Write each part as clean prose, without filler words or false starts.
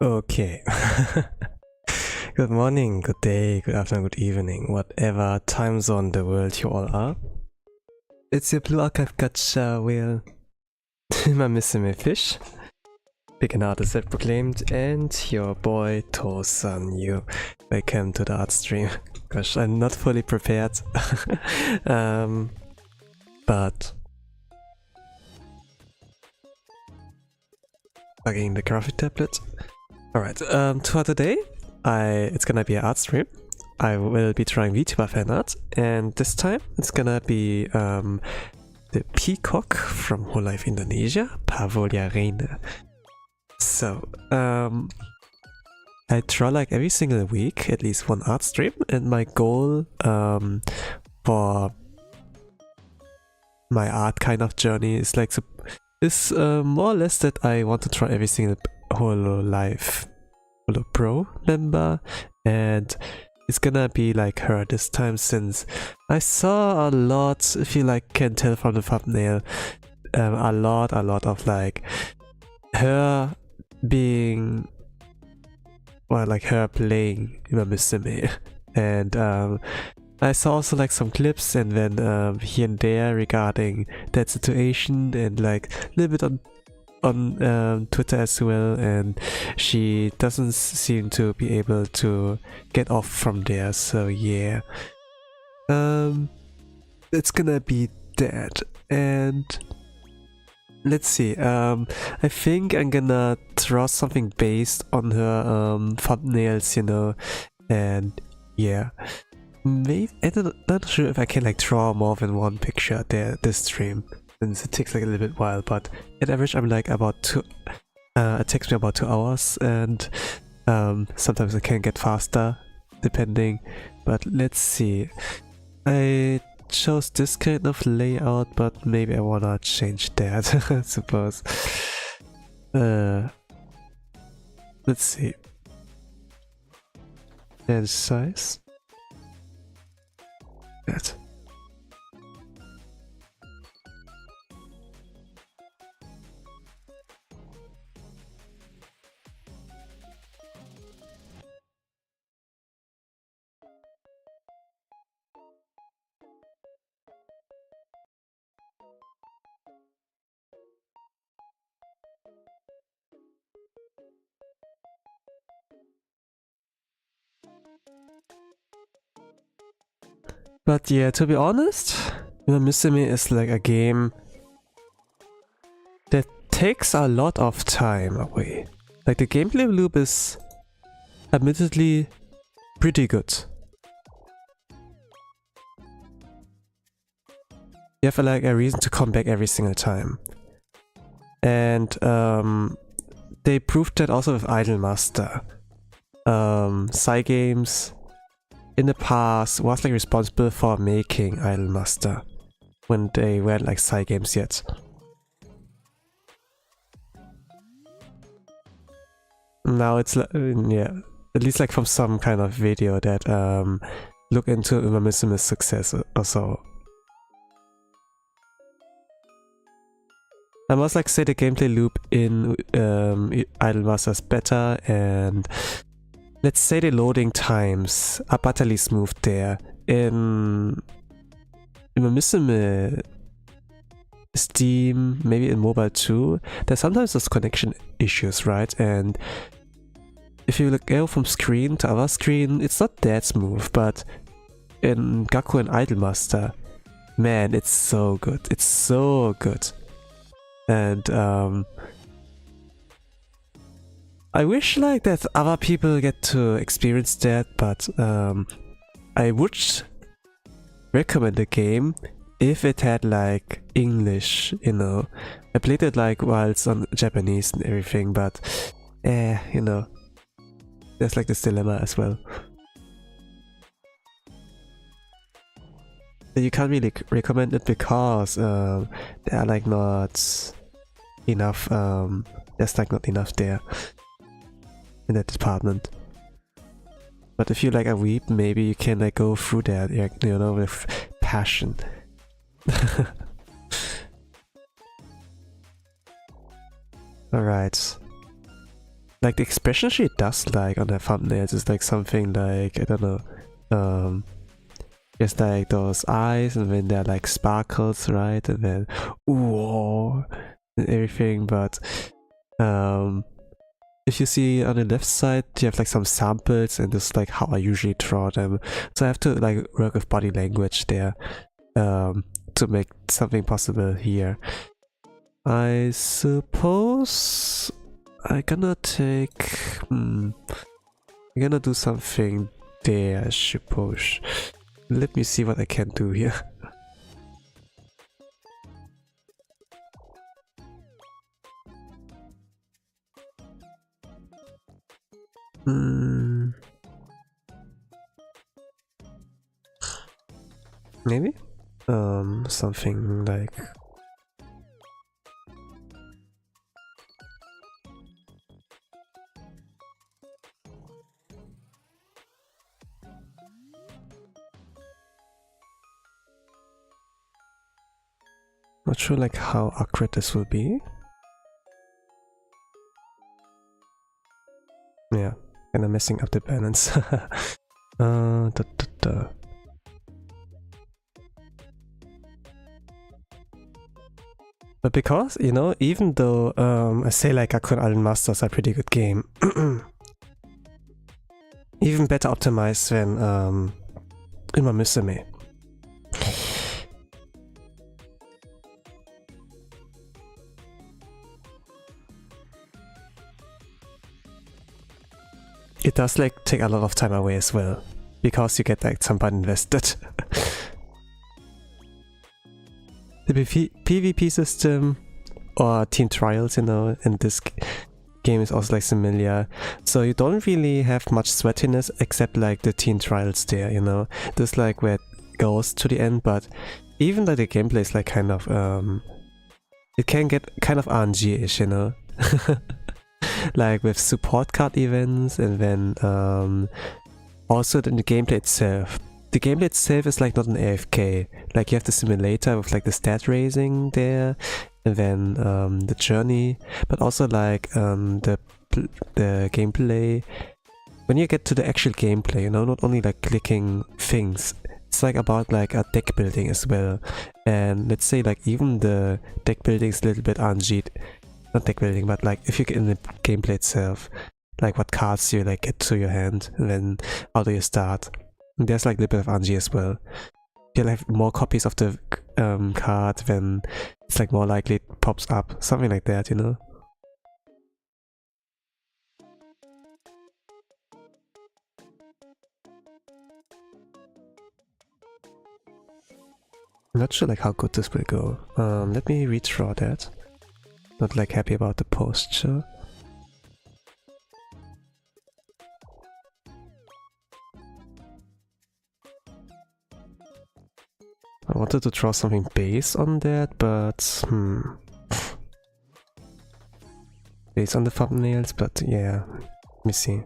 Okay. Good morning, good day, good afternoon, good evening, whatever time zone the world you all are. It's your Blue Archive Gacha whale, my Missime Fish, big and artist self-proclaimed, and your boy Tosan. You welcome to the art stream. Gosh, I'm not fully prepared, but plugging the graphic tablet. Alright, for today, it's gonna be an art stream. I will be trying VTuber fan art, and this time it's gonna be the Peacock from Hololive Indonesia, Pavolia Reine. So, I draw like every single week, at least one art stream, and my goal for my art kind of journey is like more or less that I want to try every single Hololive Holo Pro member, and it's gonna be like her this time, since I saw a lot, if you like can tell from the thumbnail, a lot of like her being, well, like her playing Missime, and I saw also like some clips and then here and there regarding that situation, and like a little bit on Twitter as well, and she doesn't seem to be able to get off from there. So yeah, it's gonna be that, and let's see. I think I'm gonna draw something based on her thumbnails, you know, and yeah. Maybe I'm not sure if I can like draw more than one picture there this stream, since it takes like a little bit while, but at average I'm like about it takes me about 2 hours, and sometimes it can get faster depending, but let's see. I chose this kind of layout, but maybe I wanna change that, I suppose. Let's see. And size. That. But yeah, to be honest, Missime is like a game that takes a lot of time away. Like the gameplay loop is admittedly pretty good. You have like a reason to come back every single time. And they proved that also with Idolmaster. Cygames in the past was like responsible for making Idolmaster when they weren't like Cygames yet. Now it's yeah, at least like from some kind of video that look into Missimi's success or so. I must like say the gameplay loop in Idolmaster is better, and let's say the loading times are butterly smooth there. In Missime Steam, maybe in mobile too, there's sometimes those connection issues, right? And if you go from screen to other screen, it's not that smooth, but in Gaku and Idolmaster, man, it's so good. It's so good. And I wish like that other people get to experience that, but I would recommend the game if it had like English, you know. I played it like while it's on Japanese and everything, but you know, there's like this dilemma as well. You can't really recommend it because there are like not enough, there's like not enough there in that department. But if you like a weep, maybe you can like go through that, you know, with passion. Alright. Like the expression she does like on the thumbnails is like something like, I don't know, just like those eyes and then they're like sparkles, right? And then whoa and everything, but if you see on the left side, you have like some samples and this is like how I usually draw them. So I have to like work with body language there to make something possible here. I suppose I'm gonna take... I'm gonna do something there, I suppose. Let me see what I can do here. Maybe? Something like... Not sure like how accurate this will be. Yeah, kinda messing up the balance. But because, you know, even though I say like Gaku and Masters are a pretty good game, even better optimized than Uma Musume. It does like take a lot of time away as well, because you get like somebody invested. The PvP system or team trials, you know, in this game is also like similar. So you don't really have much sweatiness except like the team trials there, you know. This like where it goes to the end, but even like the gameplay is like kind of it can get kind of RNG-ish, you know. Like with support card events, and then also in the gameplay itself. The gameplay itself is like not an AFK. Like you have the simulator with like the stat raising there, and then the journey, but also like the gameplay. When you get to the actual gameplay, you know, not only like clicking things, it's like about like a deck building as well. And let's say like even the deck building is a little bit RNG'd. Not deck building, but like if you get in the gameplay itself, like what cards you like get to your hand, and then how do you start. And there's like a little bit of RNG as well. You'll have more copies of the card, then it's like more likely it pops up, something like that, you know. I'm not sure like how good this will go. Let me redraw that. Not like happy about the posture. I wanted to draw something base on that, but based on the thumbnails, but yeah, let me see.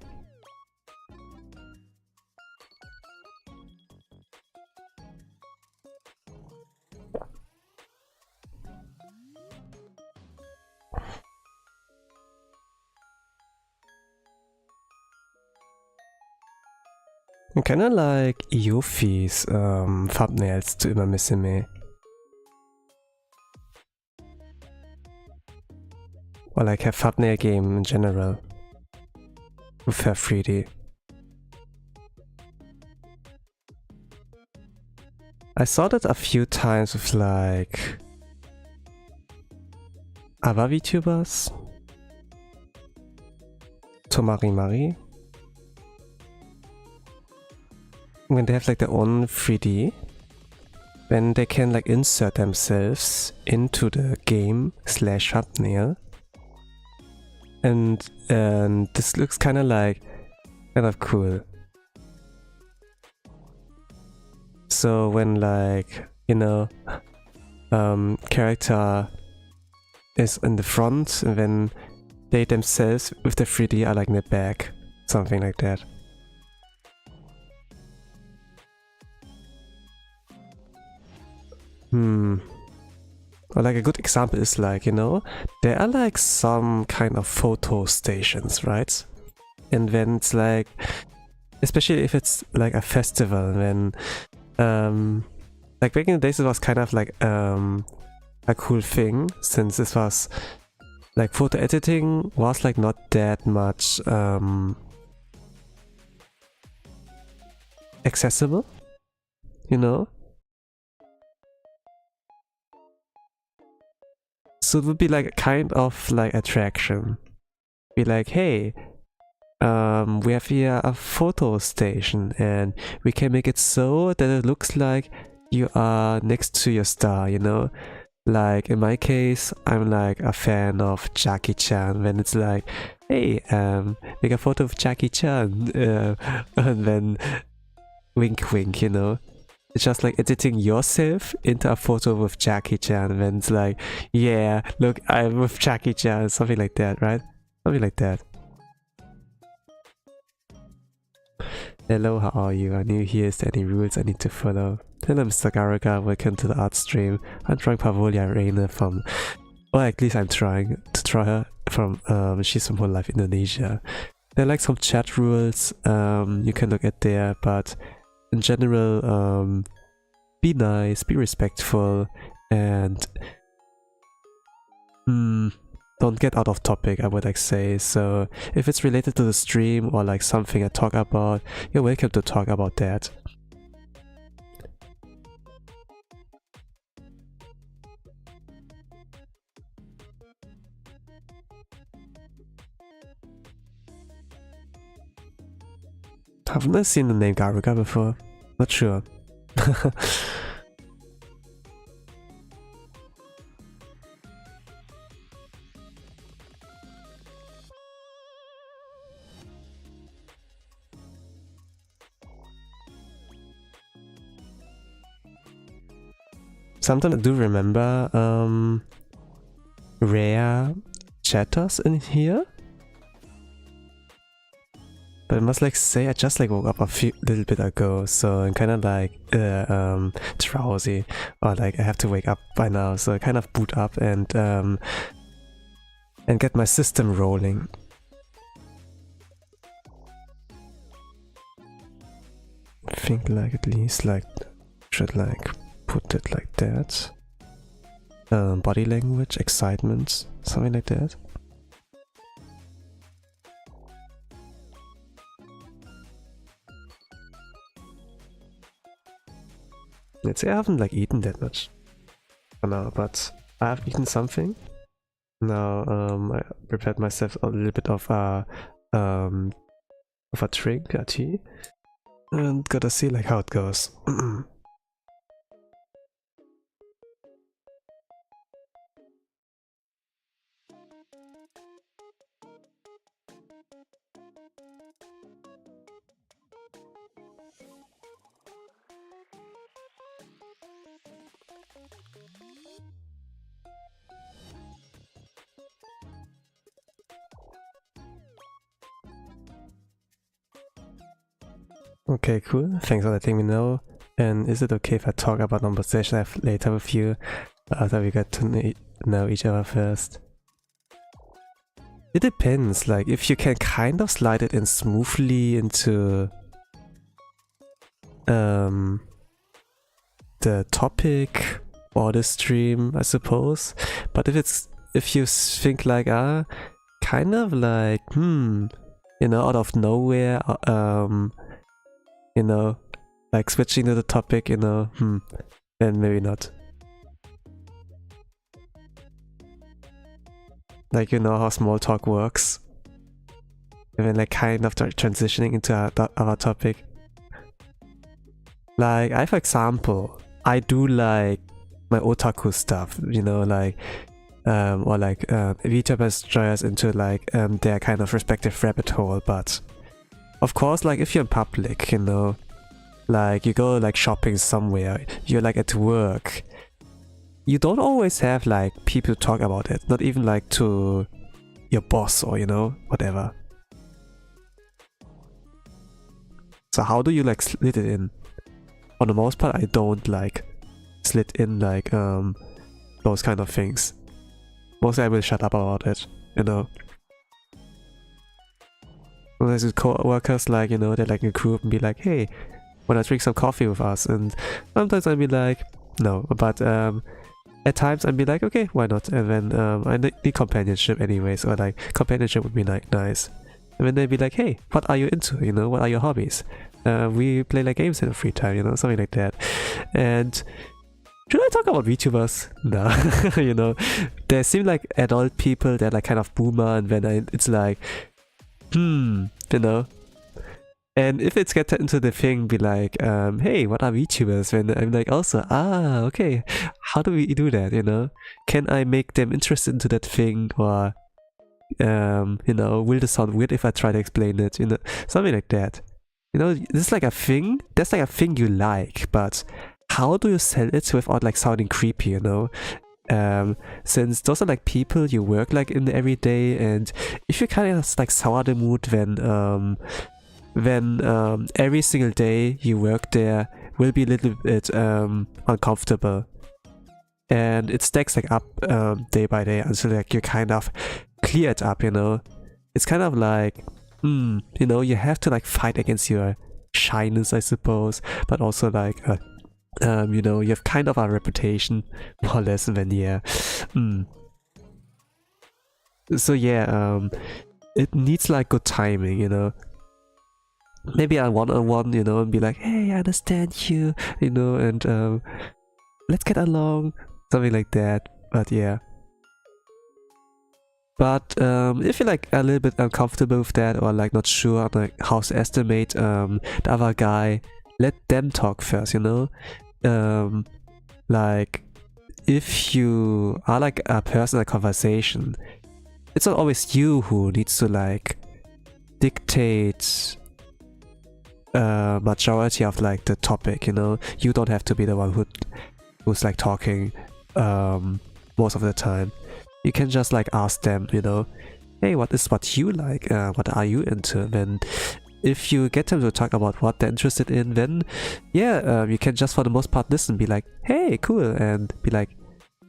I kinda like Yuffie's thumbnails to Imamisime. Or like her thumbnail game in general. With her 3D. I saw that a few times with like other VTubers. Tomari Mari. When they have like their own 3D. Then they can like insert themselves into the game / thumbnail. And this looks kind of cool. So when like, you know, character is in the front and then they themselves with the 3D are like in the back, something like that. Or like a good example is like, you know, there are like some kind of photo stations, right? And then it's like, especially if it's like a festival, then like back in the days it was kind of like a cool thing, since this was like photo editing was like not that much accessible, you know? So it would be like a kind of like attraction. Be like, hey, we have here a photo station and we can make it so that it looks like you are next to your star, you know? Like in my case, I'm like a fan of Jackie Chan, when it's like, hey, make a photo of Jackie Chan, and then wink wink, you know? It's just like editing yourself into a photo with Jackie Chan, and then it's like, yeah, look, I'm with Jackie Chan, something like that, right? Something like that. Hello, how are you? Are new here? Is there any rules I need to follow? Hello, Mr. Garuga, welcome to the art stream. I'm trying Pavolia Reine from... Or at least I'm trying to try her from... she's from Hololive, Indonesia. There are like some chat rules you can look at there, but in general, be nice, be respectful, and... don't get out of topic, I would like say. So if it's related to the stream or like something I talk about, you're welcome to talk about that. Haven't I seen the name Garuga before? Not sure. Sometimes I do remember rare chatters in here. But I must like say I just like woke up a little bit ago, so I'm kind of like drowsy, or like I have to wake up by now, so I kind of boot up and get my system rolling. I think like at least like should like put it like that. Body language, excitement, something like that. Let's say I haven't like eaten that much for now, but I have eaten something. Now I prepared myself a little bit of a drink, a tea, and gotta see like how it goes. Okay, cool. Thanks for letting me know. And is it okay if I talk about conversation I have later with you, after we get to know each other first? It depends. Like if you can kind of slide it in smoothly into the topic or the stream, I suppose. But if you think like kind of like out of nowhere, like switching to the topic, then maybe not. Like, how small talk works. And then like kind of transitioning into our topic. Like, for example, I do like my otaku stuff, like, or like VTubers join into like their kind of respective rabbit hole. But of course, like if you're in public, like you go like shopping somewhere, you're like at work, you don't always have like people to talk about it, not even like to your boss or whatever. So how do you like slit it in? For the most part, I don't like slit in like those kind of things. Mostly I will shut up about it, Unless with co-workers, like, they're like in a group and be like, hey, wanna drink some coffee with us? And sometimes I'd be like, no, but at times I'd be like, okay, why not? And then I need companionship anyways, or like companionship would be like nice. And then they'd be like, hey, what are you into? What are your hobbies? We play like games in the free time, something like that. And should I talk about VTubers? No, they seem like adult people, they're like kind of boomer, and then it's like, And if it's get into the thing, be like, hey, what are VTubers? Then I'm like, also, okay, how do we do that, Can I make them interested into that thing, or, will this sound weird if I try to explain it, something like that. This is like a thing, that's like a thing you like, but how do you sell it without like sounding creepy, since those are like people you work like in every day, and if you kind of like sour the mood, then every single day you work there will be a little bit uncomfortable, and it stacks like up day by day until like you kind of clear it up. It's kind of like you have to like fight against your shyness, I suppose, but also like you have kind of a reputation, more or less, and then yeah. So yeah, it needs like good timing, maybe a one-on-one, and be like, hey, I understand you, and let's get along, something like that. But yeah. But if you're like a little bit uncomfortable with that, or like not sure like how to estimate the other guy, let them talk first, like if you are like a person in a conversation, it's not always you who needs to like dictate majority of like the topic, you don't have to be the one who's like talking most of the time. You can just like ask them, hey, what is what you like, what are you into? Then if you get them to talk about what they're interested in, then yeah, you can just for the most part listen, be like, hey, cool, and be like,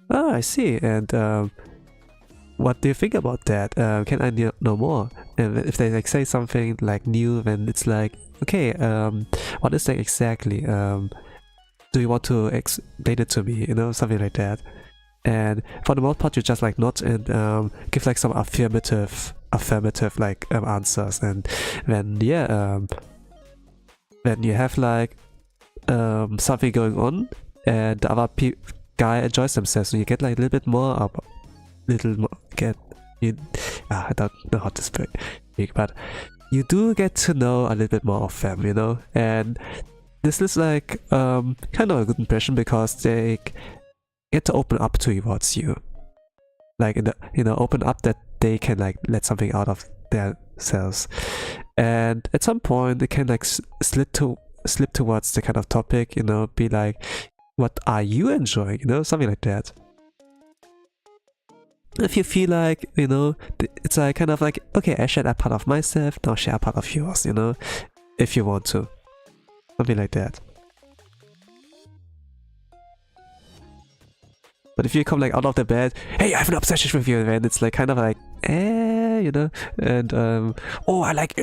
oh, I see, and what do you think about that? Can I know more? And if they like say something like new, then it's like, okay, what is that exactly? Do you want to explain it to me? Something like that. And for the most part, you just like nod and give like some affirmative like answers, and then yeah, then you have like something going on, and the other guy enjoys themselves, and you get like a little bit more I don't know how to speak, but you do get to know a little bit more of them, and this is like kind of a good impression, because they get to open up towards you, like open up that they can like let something out of themselves, and at some point they can like slip towards the kind of topic, be like, what are you enjoying, something like that. If you feel like, it's like kind of like, okay, I shared a part of myself, now share a part of yours, if you want to, something like that. But if you come like out of the bed, hey, I have an obsession with you, then it's like kind of like, you know, and oh, I like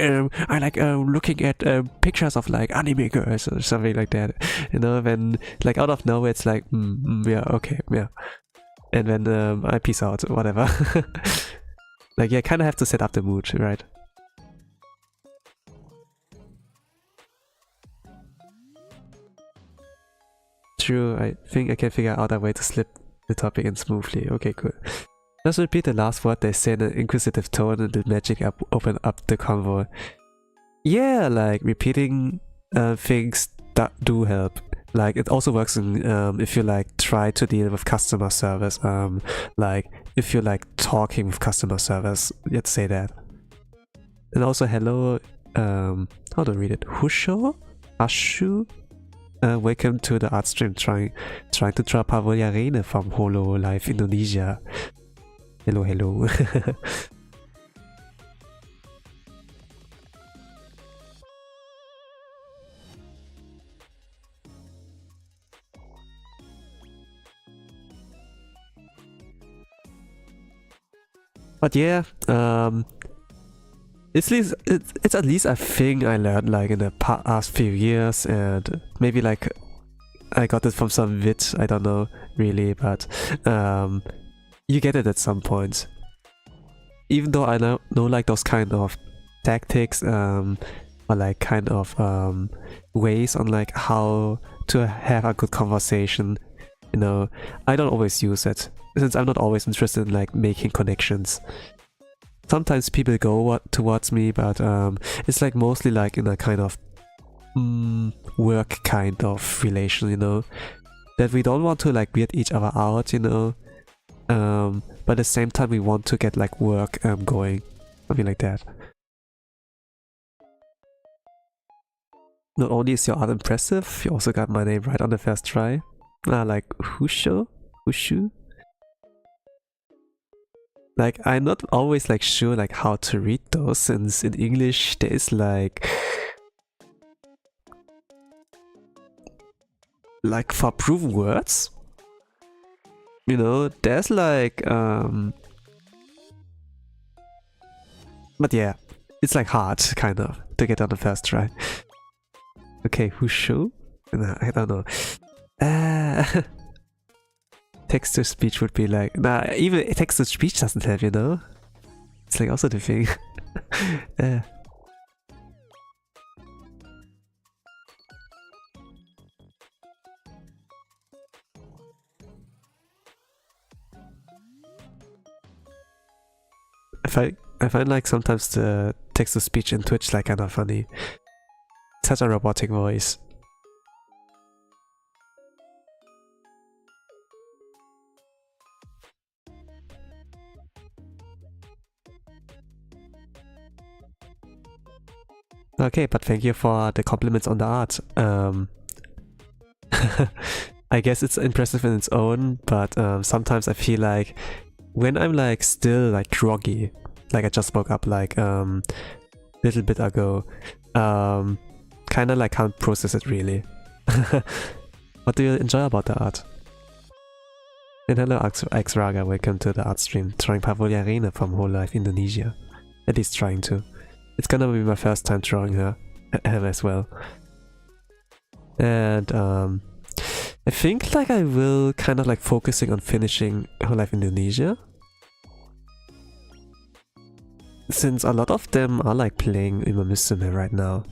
looking at pictures of like anime girls or something like that, you know. When like out of nowhere it's like yeah, okay, yeah, and then I peace out, whatever. Like, yeah, kind of have to set up the mood, right? True, I think I can figure out a way to slip the topic in smoothly. Okay, cool. Just repeat the last word they say in an inquisitive tone and the magic open up the convo. Yeah, like repeating things that do help. Like it also works in if you like try to deal with customer service. Like if you like talking with customer service, let's say that. And also hello, how to read it? Husho? Ashu? Welcome to the art stream. Trying to draw Pavolia Reine from Hololive, Indonesia. Hello, hello. But yeah, it's at least a thing I learned like in the past few years, and maybe like I got it from some vid, I don't know really, but you get it at some point. Even though I know like those kind of tactics or like kind of ways on like how to have a good conversation, you know, I don't always use it, since I'm not always interested in like making connections. Sometimes people go towards me, but it's like mostly like in a kind of work kind of relation, you know, that we don't want to like weird each other out, you know, but at the same time we want to get like work going, something like that. Not only is your art impressive, you also got my name right on the first try. Like Hushu? Like I'm not always like sure like how to read those, since in English there is like for proven words, you know, there's like but yeah, it's like hard kind of to get on the first try. Okay, Hushu? I don't know. Text to speech would be like, nah, even text to speech doesn't have, you know? It's like also the thing. I find like sometimes the text to speech in Twitch like kind of funny. Such a robotic voice. Okay, but thank you for the compliments on the art. I guess it's impressive in its own, but sometimes I feel like when I'm like still like groggy, like I just woke up like little bit ago, kind of like can't process it really. What do you enjoy about the art? And hello Xraga, welcome to the art stream, drawing Pavolia Reine from Hololive, Indonesia. At least trying to. It's gonna be my first time drawing her as well. And I think like I will kind of like focusing on finishing Hololive Indonesia, since a lot of them are like playing Uma Musume right now.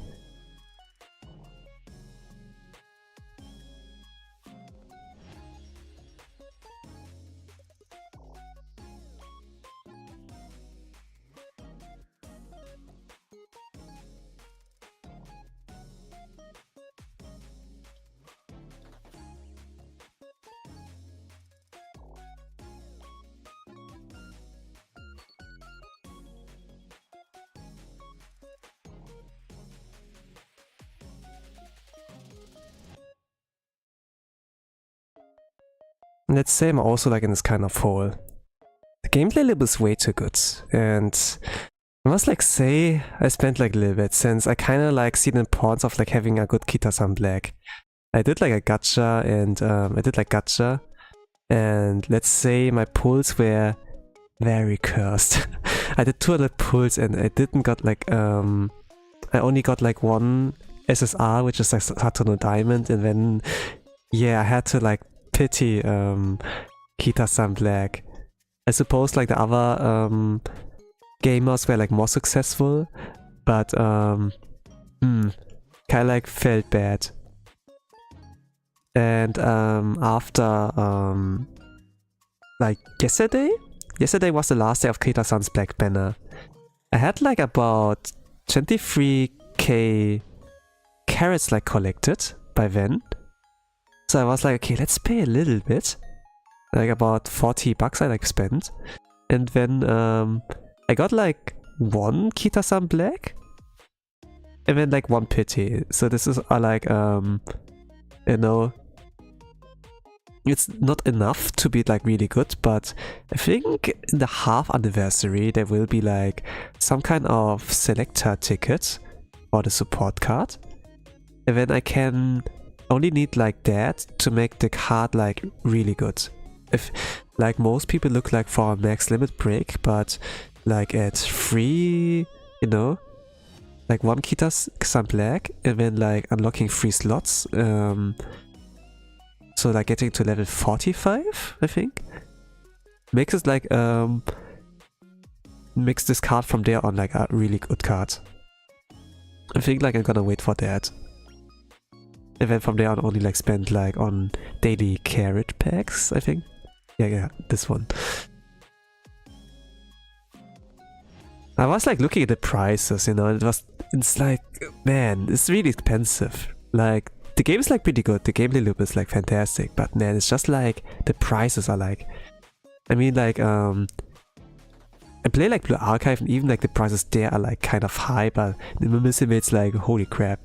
Let's say I'm also like in this kind of hole. The gameplay loop is way too good, and I must like say I spent like a little bit, since I kind of like see the importance of like having a good Kita-san Black. I did like a gacha, and let's say my pulls were very cursed. I did 200 pulls and I didn't got like I only got like one SSR, which is like Saturno Diamond, and then yeah, I had to like pity Kita-san Black. I suppose like the other gamers were like more successful, but kind of like felt bad. And after like yesterday was the last day of Kita-san's Black Banner. I had like about 23k carrots like collected by then. So I was like, okay, let's pay a little bit. Like about $40 I like spent. And then I got like one Kita-san Black. And then like one pity. So this is like you know, it's not enough to be like really good, but I think in the half anniversary there will be like some kind of selector ticket for the support card. And then I can only need like that to make the card like really good. If like most people look like for a max limit break, but like at 3, you know, like one Kita-san Black and then like unlocking 3 slots. So like getting to level 45, I think, makes it like makes this card from there on like a really good card. I think like I'm gonna wait for that. And then from there on only like spend like on daily carrot packs, I think. Yeah, this one. I was like looking at the prices, you know, it's like, man, it's really expensive. Like, the game is like pretty good, the gameplay loop is like fantastic, but man, it's just like, the prices are like, I mean like, I play like Blue Archive and even like the prices there are like kind of high, but in Mimissime it's like, holy crap.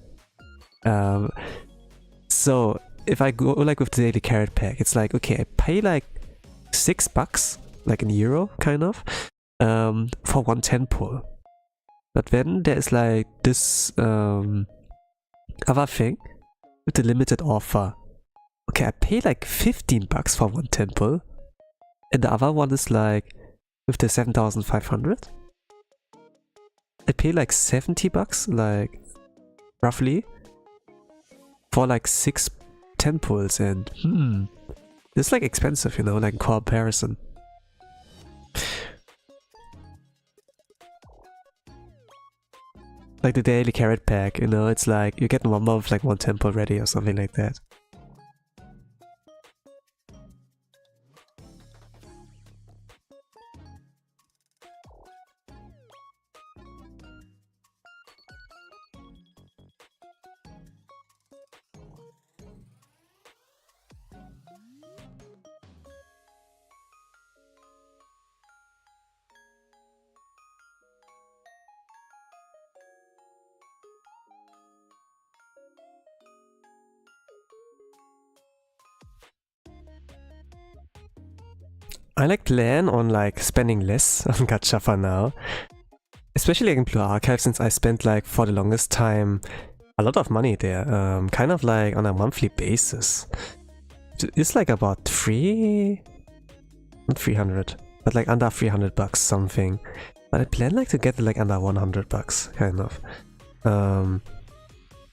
So, if I go like with the daily carrot pack, it's like, okay, I pay like $6, like in euro, kind of, for one 10 pull. But then there's like this other thing with the limited offer. Okay, I pay like $15 for one 10 pull. And the other one is like with the 7,500. I pay like $70, like roughly, for like 6 10 pulls, and it's like expensive, you know, like in comparison. Like the daily carrot pack, you know, it's like you get 1 month like 1 temple ready or something like that. I like plan on like spending less on gacha for now. Especially in Blue Archive, since I spent like for the longest time a lot of money there, kind of like on a monthly basis. It's like about not 300, but like under $300 something. But I plan like to get like under $100, kind of. I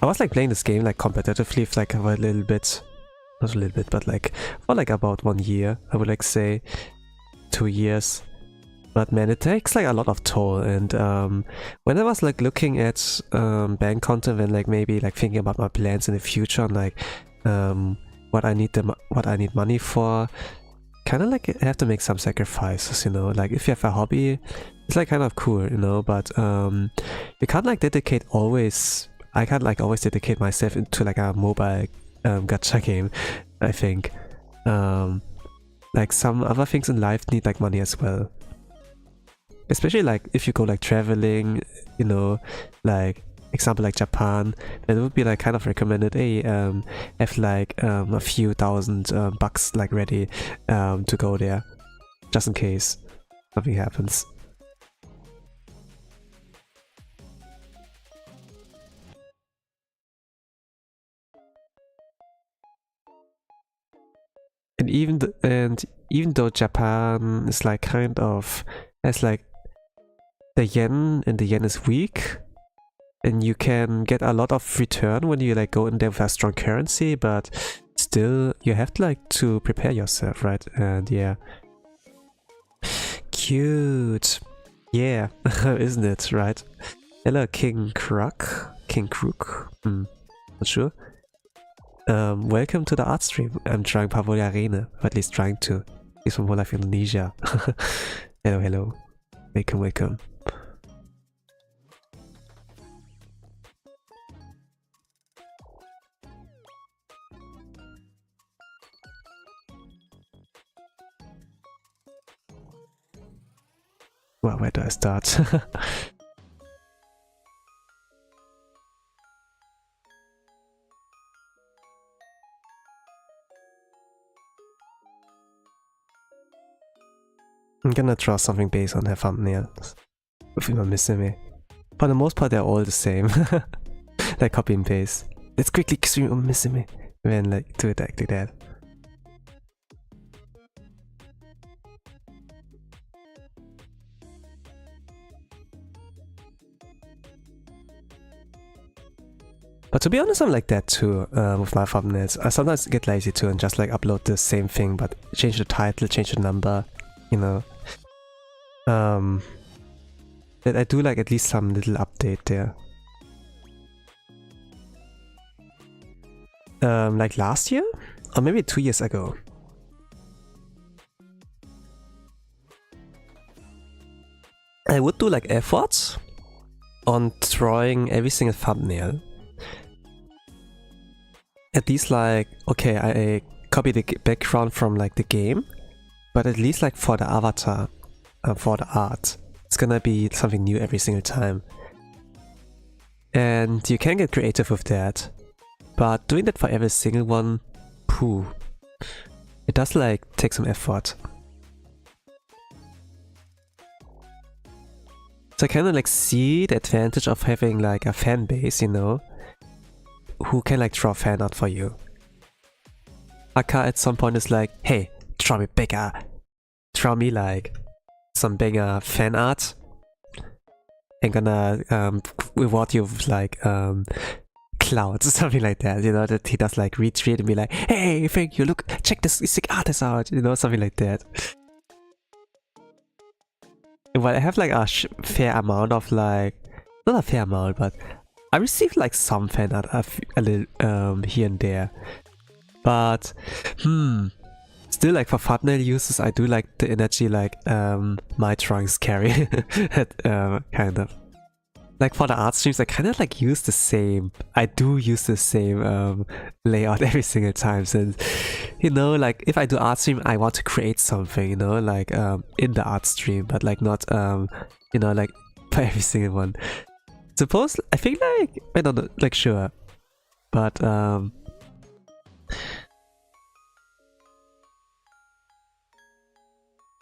was like playing this game like competitively for like a little bit, not a little bit, but like for like about 1 year, I would like say 2 years. But man, it takes like a lot of toll, and when I was like looking at bank content and like maybe like thinking about my plans in the future and like what I need money for, kind of like I have to make some sacrifices, you know. Like if you have a hobby, it's like kind of cool, you know, but you can't like dedicate always. I can't like always dedicate myself into like a mobile gacha game, I think. Like some other things in life need like money as well. Especially like if you go like traveling, you know, like example like Japan, then it would be like kind of recommended, hey, have like a few thousand bucks like ready to go there, just in case something happens. And even though Japan is like kind of has like the yen, and the yen is weak, and you can get a lot of return when you like go in there with a strong currency, but still you have to like to prepare yourself, right? And yeah, cute, yeah, isn't it, right? Hello, King Crook, not sure. Welcome to the art stream. I'm trying Pavolia Reine, or at least trying to. He's from Hololive, Indonesia. Hello, hello. Welcome, welcome. Well, where do I start? I'm gonna draw something based on her thumbnail with Missime. For the most part, they're all the same. Like copy and paste. Let's quickly stream Missime. Then like do it like that. But to be honest, I'm like that too with my thumbnails. I sometimes get lazy too and just like upload the same thing, but change the title, change the number, you know. That I do like at least some little update there. Like last year? Or maybe 2 years ago. I would do like efforts on drawing every single thumbnail. At least like, okay, I copy the background from like the game, but at least like for the avatar, for the art, it's gonna be something new every single time. And you can get creative with that, but doing that for every single one, pooh, it does like take some effort. So I kind of like see the advantage of having like a fan base, you know, who can like draw fan art for you. Aka at some point is like, hey, draw me bigger, draw me like some bigger fan art. I'm gonna reward you with like clouds or something like that, you know, that he does like retweet and be like, hey, thank you, look, check this sick artist out, you know, something like that. Well, I have like a fair amount of like, not a fair amount, but I received like some fan art a little here and there. But still, like for thumbnail uses, I do like the energy like my drawings carry. Kind of. Like for the art streams, I kind of like use the same. I do use the same layout every single time. Since, you know, like if I do art stream, I want to create something, you know, like in the art stream, but like not you know, like for every single one. Suppose I think like I don't know, like sure, but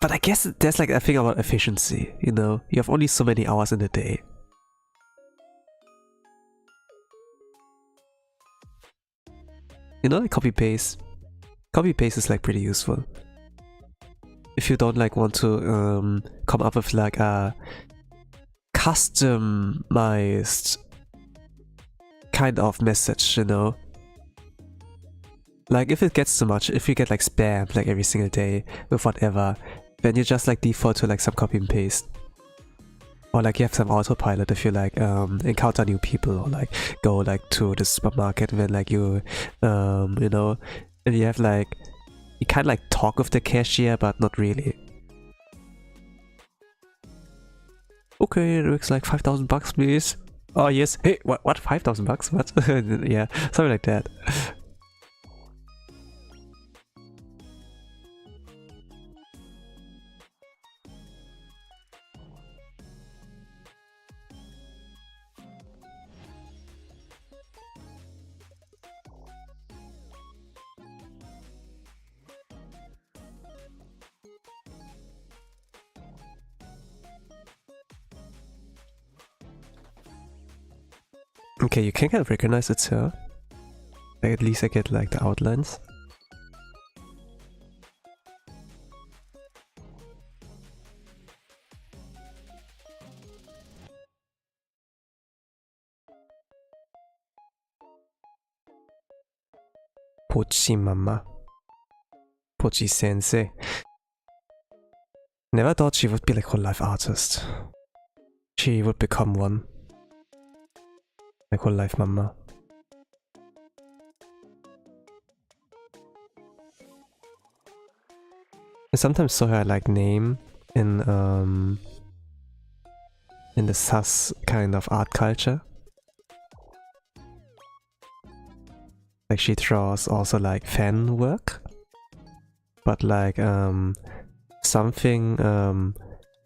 I guess there's like a thing about efficiency, you know, you have only so many hours in the day. You know, like copy paste. Copy paste is like pretty useful. If you don't like want to come up with like a customized kind of message, you know. Like if it gets too much, if you get like spam like every single day with whatever, then you just like default to like some copy and paste. Or like you have some autopilot if you like encounter new people, or like go like to the supermarket when like you you know, and you have like, you kind of like talk with the cashier but not really. Okay, it looks like 5,000 bucks, please. Oh yes, hey, what 5,000 bucks? What? Yeah, something like that. Okay, you can kind of recognize it, sir. Like, at least I get like the outlines. Pochi Mama. Pochi Sensei. Never thought she would be like Hololive artist. She would become one. Like Hololive Mama. I sometimes saw her like name in the sus kind of art culture. Like she draws also like fan work, but like something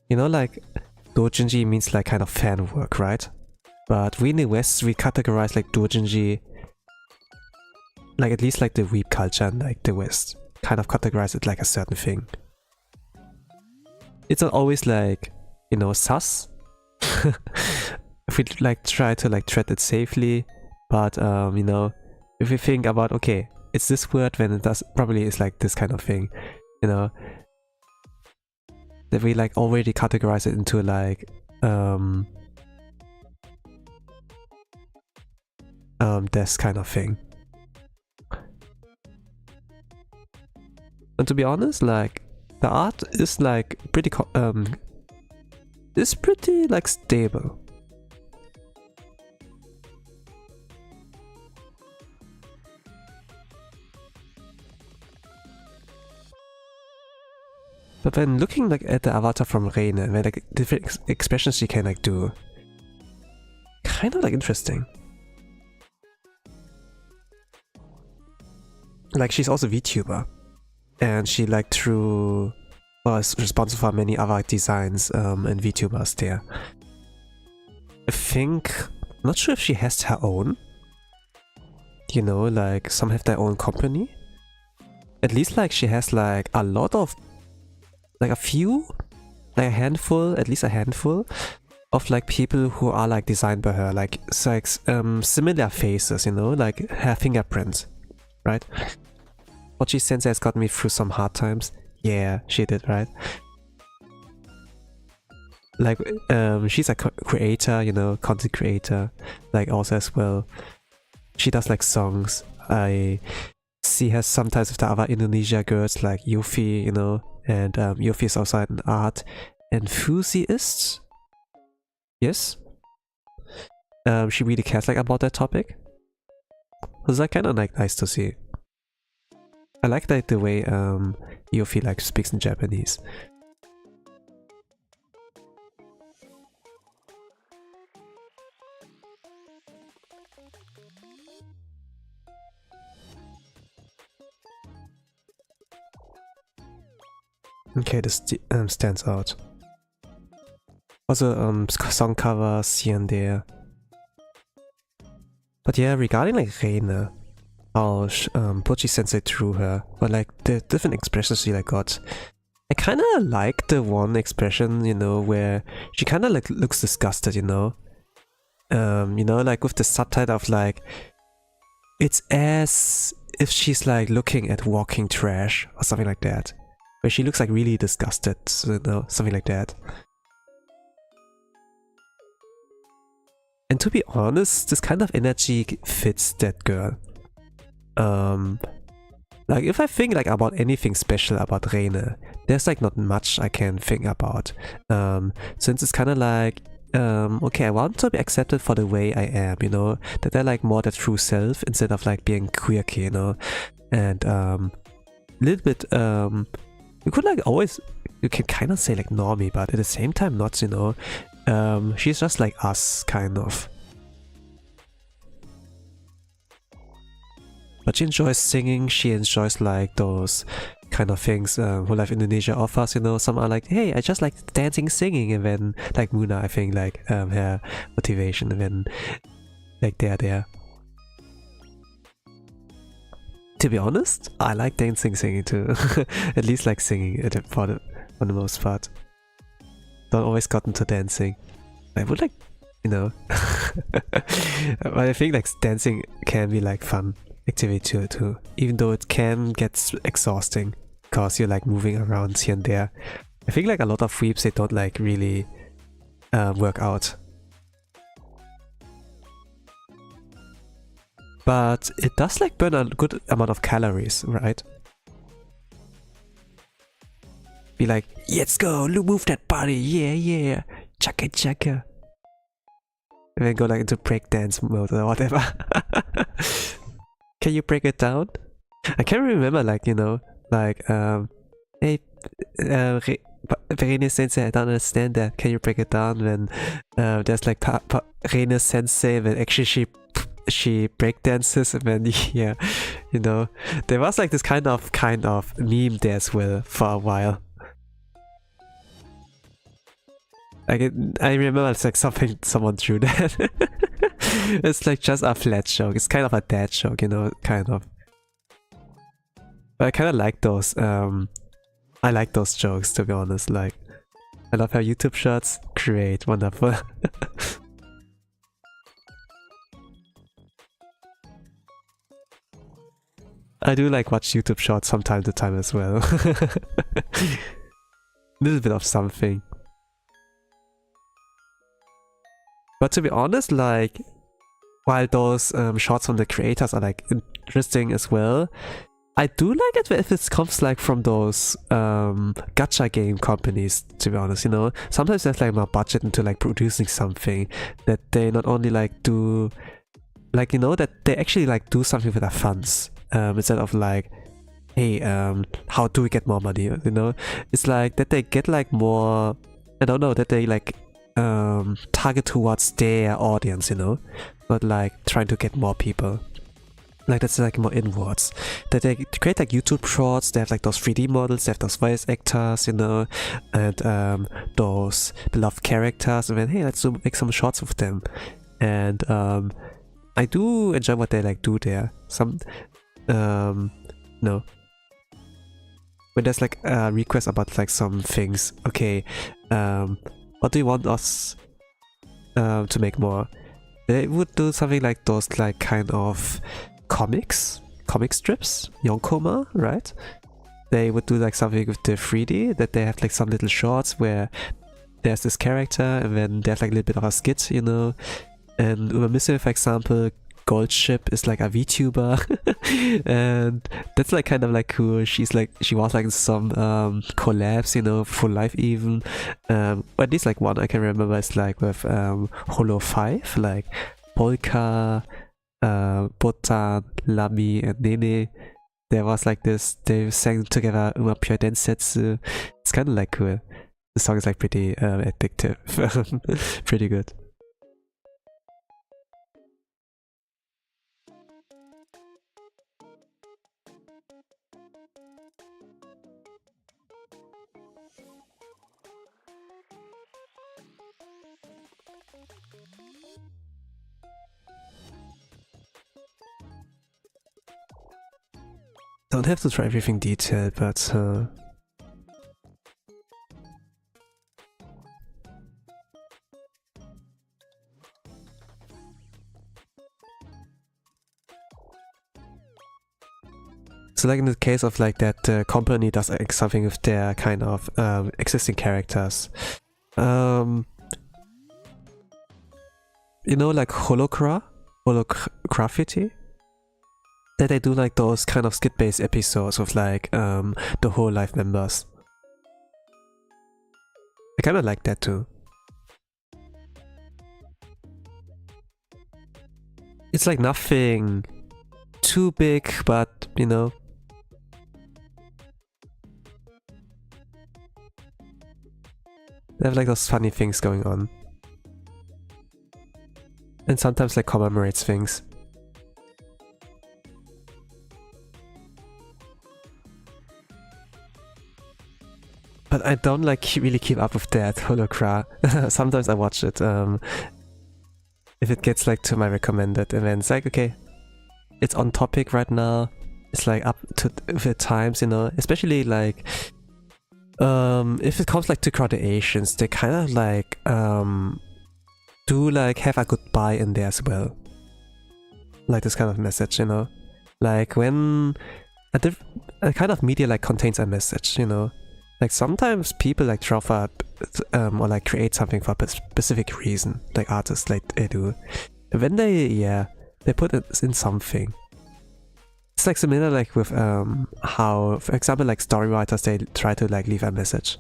you know, like doujinshi means like kind of fan work, right? But we in the West we categorize like doujinshi, like at least like the weeb culture and like the West kind of categorize it like a certain thing. It's not always like, you know, sus. If we like try to like tread it safely, but you know, if we think about, okay, it's this word, then it does probably is like this kind of thing, you know, that we like already categorize it into like this kind of thing. And to be honest, like the art is like pretty like stable. But then looking like at the avatar from Reine, and like different expressions she can like do, kind of like interesting. Like she's also VTuber, and she like is responsible for many other designs and VTubers there. I think, I'm not sure if she has her own. You know, like some have their own company. At least like she has like a lot of, like a few, like a handful, at least a handful of like people who are like designed by her, like similar faces, you know, like her fingerprints, right? Pochi Sensei has got me through some hard times. Yeah, she did, right? Like, she's a creator, you know, content creator, like also as well. She does like songs. I see her sometimes with the other Indonesia girls like Yuffie, you know, and Yuffie is also an art enthusiast. Yes. She really cares like about that topic. So it's like kind of like nice to see. I like like the way Yuffie like speaks in Japanese. Okay, this stands out. Also song covers here and there. But yeah, regarding like Reine, how Pochi Sensei drew her, but like the different expressions she like got, I kind of like the one expression, you know, where she kind of like looks disgusted, you know, like with the subtitle of like, it's as if she's like looking at walking trash or something like that, where she looks like really disgusted, you know, something like that. And to be honest, this kind of energy fits that girl. Like if I think like about anything special about Reine, there's like not much I can think about. Since it's kind of like, okay, I want to be accepted for the way I am, you know, that they're like more the true self instead of like being quirky, you know, and a little bit, you could like always, you can kind of say like normie, but at the same time not, you know, she's just like us, kind of. But she enjoys singing, she enjoys like those kind of things Hololive Indonesia offers, you know. Some are like, hey, I just like dancing, singing, and then like Muna, I think like her motivation, and then like they're there. To be honest, I like dancing, singing too. At least like singing for the most part. Don't always got into dancing. I would like, you know. But I think like dancing can be like fun activity too, even though it can get exhausting because you're like moving around here and there. I think like a lot of weebs, they don't like really work out. but it does like burn a good amount of calories, right? Be like, let's go, move that body, yeah, chaka chaka. And then go like into breakdance mode or whatever. Can you break it down? I can't remember, like, you know, like, hey, Reine Sensei, I don't understand that. Can you break it down? When there's like Reine Sensei, when actually she breakdances, and then yeah, you know, there was like this kind of meme there as well for a while. Like I remember it's like someone drew that. It's like just a flat joke. It's kind of a dad joke, you know, kind of. But I kind of like those. I like those jokes, to be honest. Like, I love how YouTube shorts. Great, wonderful. I do like watch YouTube shorts from time to time as well. Little bit of something. But to be honest, like, while those shorts from the creators are like interesting as well, I do like it if it comes like from those gacha game companies, to be honest, you know. Sometimes there's like more budget into like producing something that they not only like do, like, you know, that they actually like do something with their funds, instead of like, hey, how do we get more money, you know. It's like that they get like more, I don't know, that they like target towards their audience, you know, not like trying to get more people. Like that's like more inwards. That they create like YouTube shorts, they have like those 3D models, they have those voice actors, you know, and those beloved characters, and then hey, let's make some shorts with them. And I do enjoy what they like do there. Some no. When there's like a request about like some things, okay, what do you want us to make more? They would do something like those like kind of comic strips, Yonkoma, right? They would do like something with the 3D, that they have like some little shorts where there's this character and then there's like a little bit of a skit, you know. And Umamisue, for example, Goldship is like a VTuber and that's like kind of like cool. She was like in some collabs, you know, full life even. But at least like one I can remember is like with Hololive, like Polka, Botan, Lami, and Nene. There was like this, they sang together Uma Pure Densetsu. It's kind of like cool. The song is like pretty addictive. Pretty good. Don't have to try everything detailed, but so like in the case of like that the company does like something with their kind of existing characters, you know, like Holocraffiti, that they do like those kind of skit-based episodes with like the Hololive members. I kind of like that too. It's like nothing too big, but you know, they have like those funny things going on, and sometimes like commemorates things. But I don't like really keep up with that Holocra. Sometimes I watch it if it gets like to my recommended, and then it's like, okay, it's on topic right now. It's like up to the times, you know. Especially like if it comes like to crowded Asians, they kind of like do like have a goodbye in there as well. Like this kind of message, you know. Like when a kind of media like contains a message, you know. Like sometimes people like drop up or like create something for a specific reason, like artists like they do. And when they, yeah, They put it in something. It's like similar like with how, for example, like story writers, they try to like leave a message.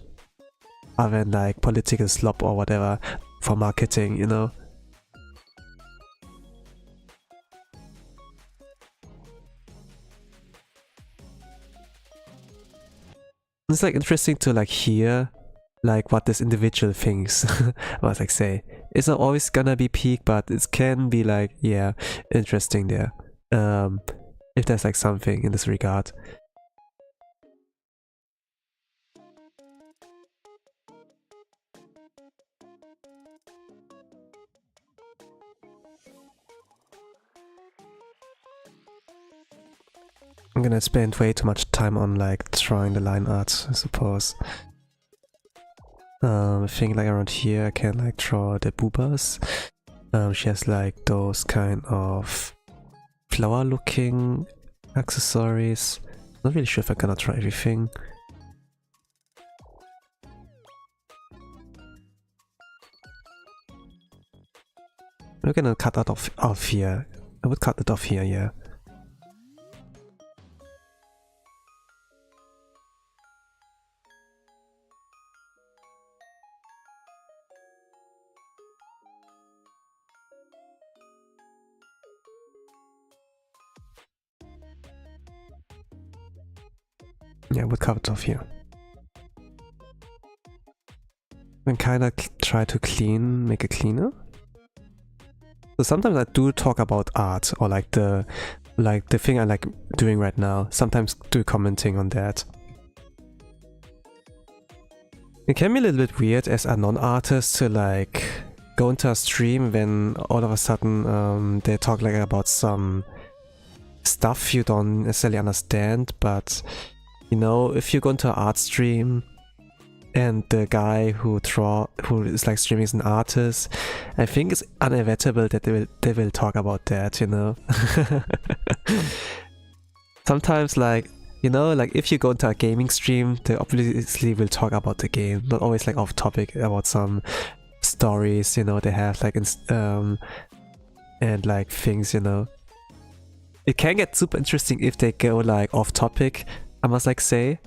Other than like political slop or whatever for marketing, you know. It's like interesting to like hear like what this individual thinks. What like say, it's not always gonna be peak, but it can be like, yeah, interesting there. If there's like something in this regard. I'm gonna spend way too much time on like drawing the line art, I suppose. I think like around here I can like draw the boobas. She has like those kind of flower looking accessories. Not really sure if I'm gonna try everything. We're gonna cut that off here. I would cut it off here, yeah. Yeah, we'll cut it off here. And kind of try to make it cleaner. So sometimes I do talk about art or like the thing I like doing right now. Sometimes do commenting on that. It can be a little bit weird as a non-artist to like go into a stream when all of a sudden they talk like about some stuff you don't necessarily understand, but you know, if you go into an art stream and the guy who is like streaming is an artist, I think it's inevitable that they will talk about that, you know. Sometimes like, you know, like if you go into a gaming stream, they obviously will talk about the game, not always like off topic about some stories, you know, they have like and like things, you know. It can get super interesting if they go like off topic, I must like say,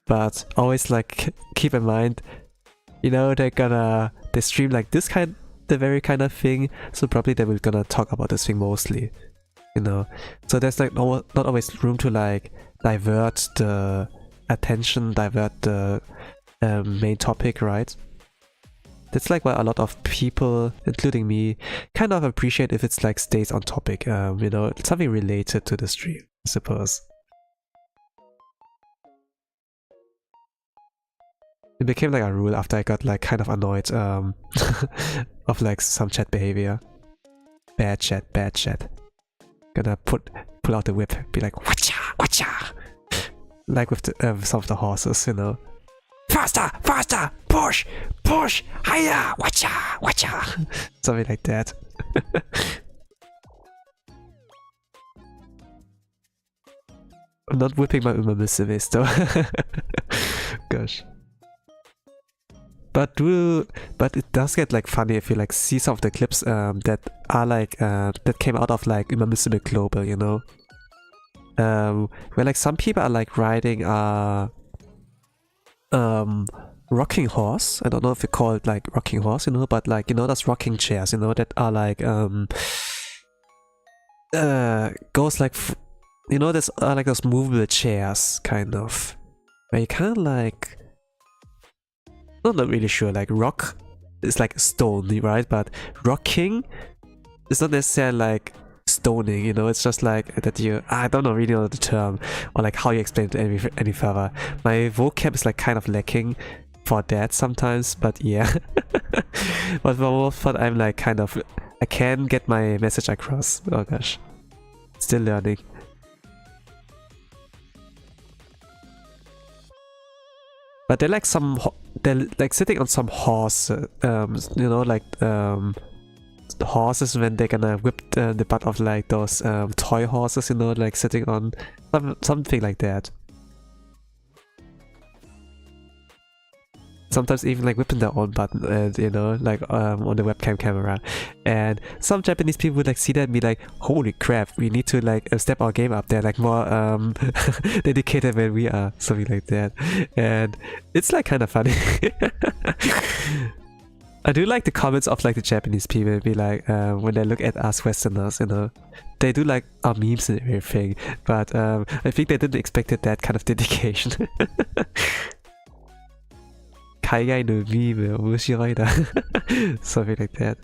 but always like keep in mind, you know, they stream like this the very kind of thing, so probably they will gonna talk about this thing mostly, you know. So there's like not always room to like divert the attention, divert the main topic, right? That's like what a lot of people, including me, kind of appreciate if it's like stays on topic, you know, something related to the stream, I suppose. It became like a rule after I got like kind of annoyed of like some chat behavior. Bad chat, bad chat. Gonna pull out the whip, be like wacha, wacha, like with some of the horses, you know. Faster, faster, push, push, hiya, wacha, wacha, something like that. I'm not whipping my umamisime though. Gosh. But it does get like funny if you like see some of the clips that are like that came out of like Umamisime Global, you know, where like some people are like riding a rocking horse. I don't know if you call it like rocking horse, you know, but like, you know, those rocking chairs, you know, that are like goes like, you know, there's like those movable chairs kind of, where you kind of like, I'm not really sure, like rock is like stone, right? But rocking is not necessarily like stoning, you know, it's just like that I don't know really know the term or like how you explain it any further. My vocab is like kind of lacking for that sometimes, but yeah. But for most part I'm like kind of, I can get my message across. Oh gosh, still learning. But they're like they're like sitting on some horse, you know, like the horses when they're gonna whip the butt of like those toy horses, you know, like sitting on something like that. sometimes even like whipping their own button, and you know, like on the webcam camera. And some Japanese people would like see that and be like, holy crap, we need to like step our game up. They're like more dedicated than we are, something like that. And it's like kind of funny. I do like the comments of like the Japanese people, be like when they look at us Westerners, you know, they do like our memes and everything, but I think they didn't expect that kind of dedication. 海外のミーム面白いな。Something like that.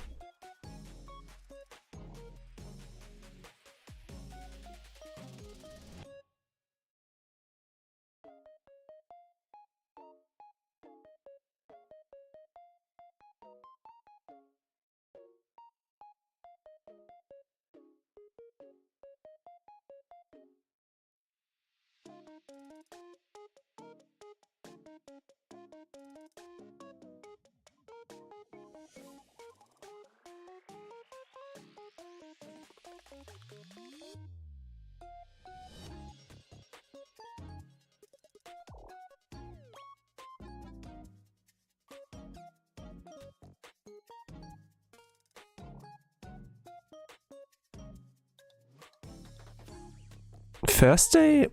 Thursday,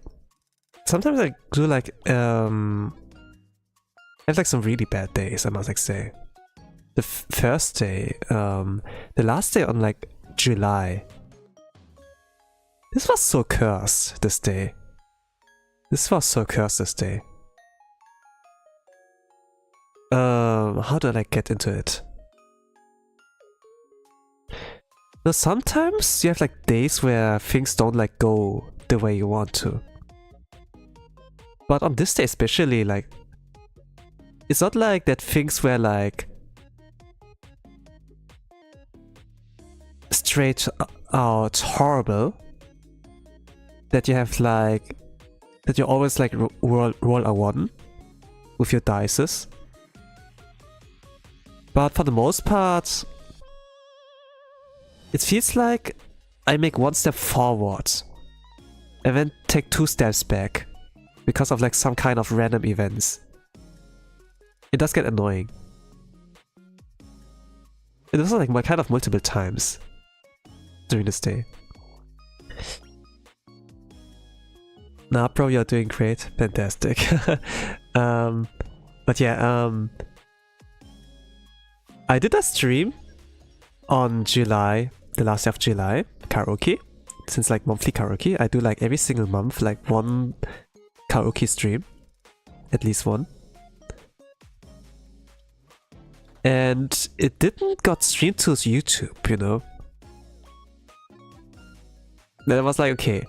sometimes I do like I have like some really bad days, I must like say. The Thursday, the last day on like July. This was so cursed this day. This was so cursed this day. How do I like get into it? Now sometimes you have like days where things don't like go the way you want to. But on this day especially, like, it's not like that things were like straight out horrible. That you have like, that you always like roll a 1 with your dices. But for the most part, it feels like I make 1 step forward and then take 2 steps back because of like some kind of random events. It does get annoying. It was like my kind of multiple times during this day. Nah, bro, you're doing great. Fantastic. But yeah, I did a stream on July, the last day of July, karaoke. Since like monthly karaoke, I do like every single month like 1 karaoke stream, at least 1. And it didn't got streamed to YouTube, you know. Then I was like, okay,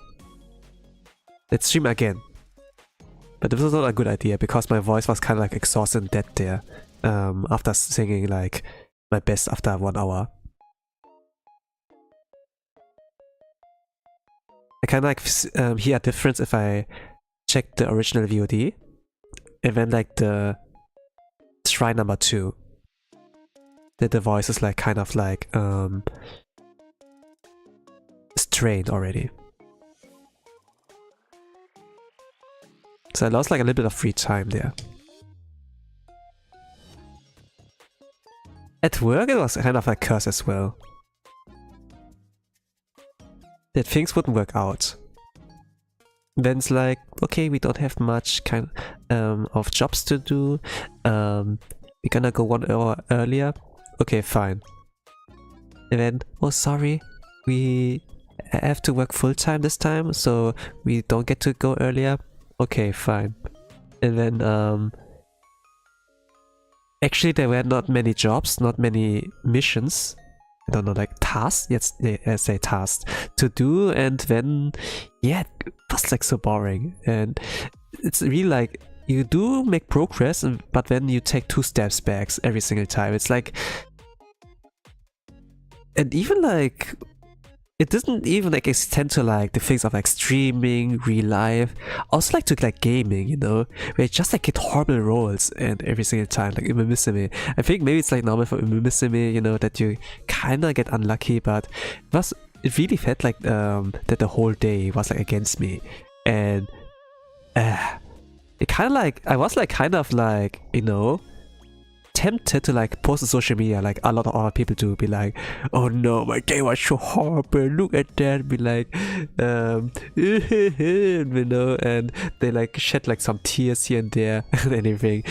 let's stream again. But this was not a good idea because my voice was kind of like exhausted and dead there after singing like my best after 1 hour. I kind of like hear a difference if I check the original VOD and then like the try number 2. That the voice is like kind of like strained already. So I lost like a little bit of free time there. At work it was kind of like curse as well. That things wouldn't work out. Then it's like, okay, we don't have much kind of jobs to do. We're gonna go 1 hour earlier. Okay, fine. And then, oh sorry, we have to work full time this time, so we don't get to go earlier. Okay, fine. And then actually there were not many jobs, not many missions. I don't know, like tasks? Yes, I say tasks to do, and then yeah, it was like so boring. And it's really like you do make progress, but then you take 2 steps back every single time. It's like, and even like it doesn't even like extend to like the things of like streaming, real life. Also like to like gaming, you know, where you just like get horrible rolls and every single time, like Umamisime. I think maybe it's like normal for Umamisime, you know, that you kinda get unlucky, but it really felt like that the whole day was like against me. And it kinda like, I was like kind of like, you know, tempted to like post on social media like a lot of other people do, be like, oh no, my day was so horrible, look at that, be like you know, and they like shed like some tears here and there and anything,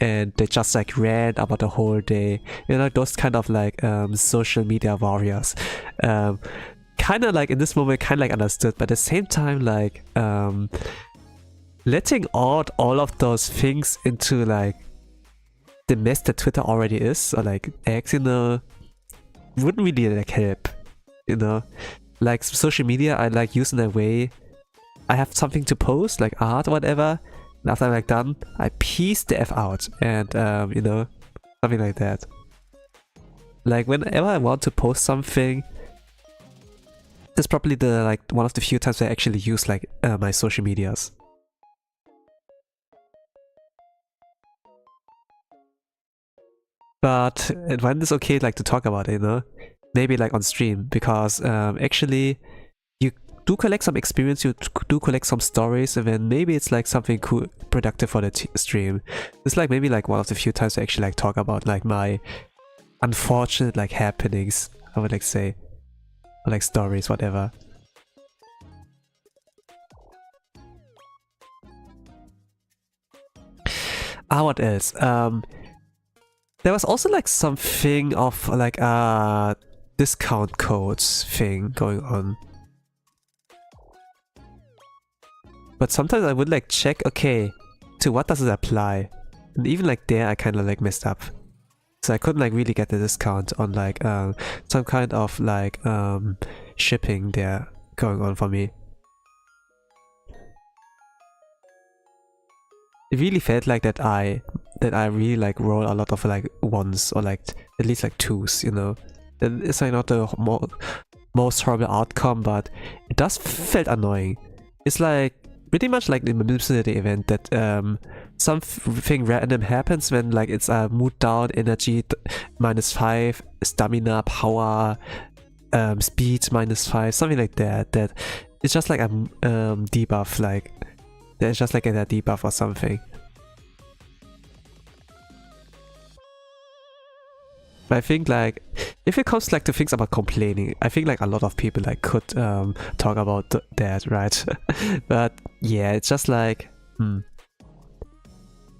and they just like rant about the whole day, you know, those kind of like social media warriors. Kind of like in this moment kind of like understood, but at the same time like letting out all of those things into like the mess that Twitter already is, or like X, you know, wouldn't really like help, you know. Like social media I like use in a way I have something to post, like art or whatever, and after I'm like done, I peace the F out, and you know, something like that. Like whenever I want to post something, it's probably the like one of the few times I actually use like my social medias. But when it's okay like to talk about it, you know, maybe like on stream, because actually you do collect some experience, you do collect some stories, and then maybe it's like something cool, productive for the stream. It's like maybe like one of the few times I actually like talk about like my unfortunate like happenings, I would like say, or like stories, whatever. What else? There was also like something of like a discount codes thing going on. But sometimes I would like check, okay, to what does it apply? And even like there I kind of like messed up. So I couldn't like really get the discount on like some kind of like shipping there going on for me. It really felt like that I really like roll a lot of like ones, or like at least like twos, you know. That is like not the most horrible outcome, but it does felt annoying. It's like pretty much like the Municipality event that something random happens when like it's a mood down, energy -5, stamina, power, speed -5, something like that. That it's just like a debuff, like there's just like a debuff or something. But I think like if it comes like to things about complaining, I think like a lot of people like could talk about that, right? But yeah, it's just like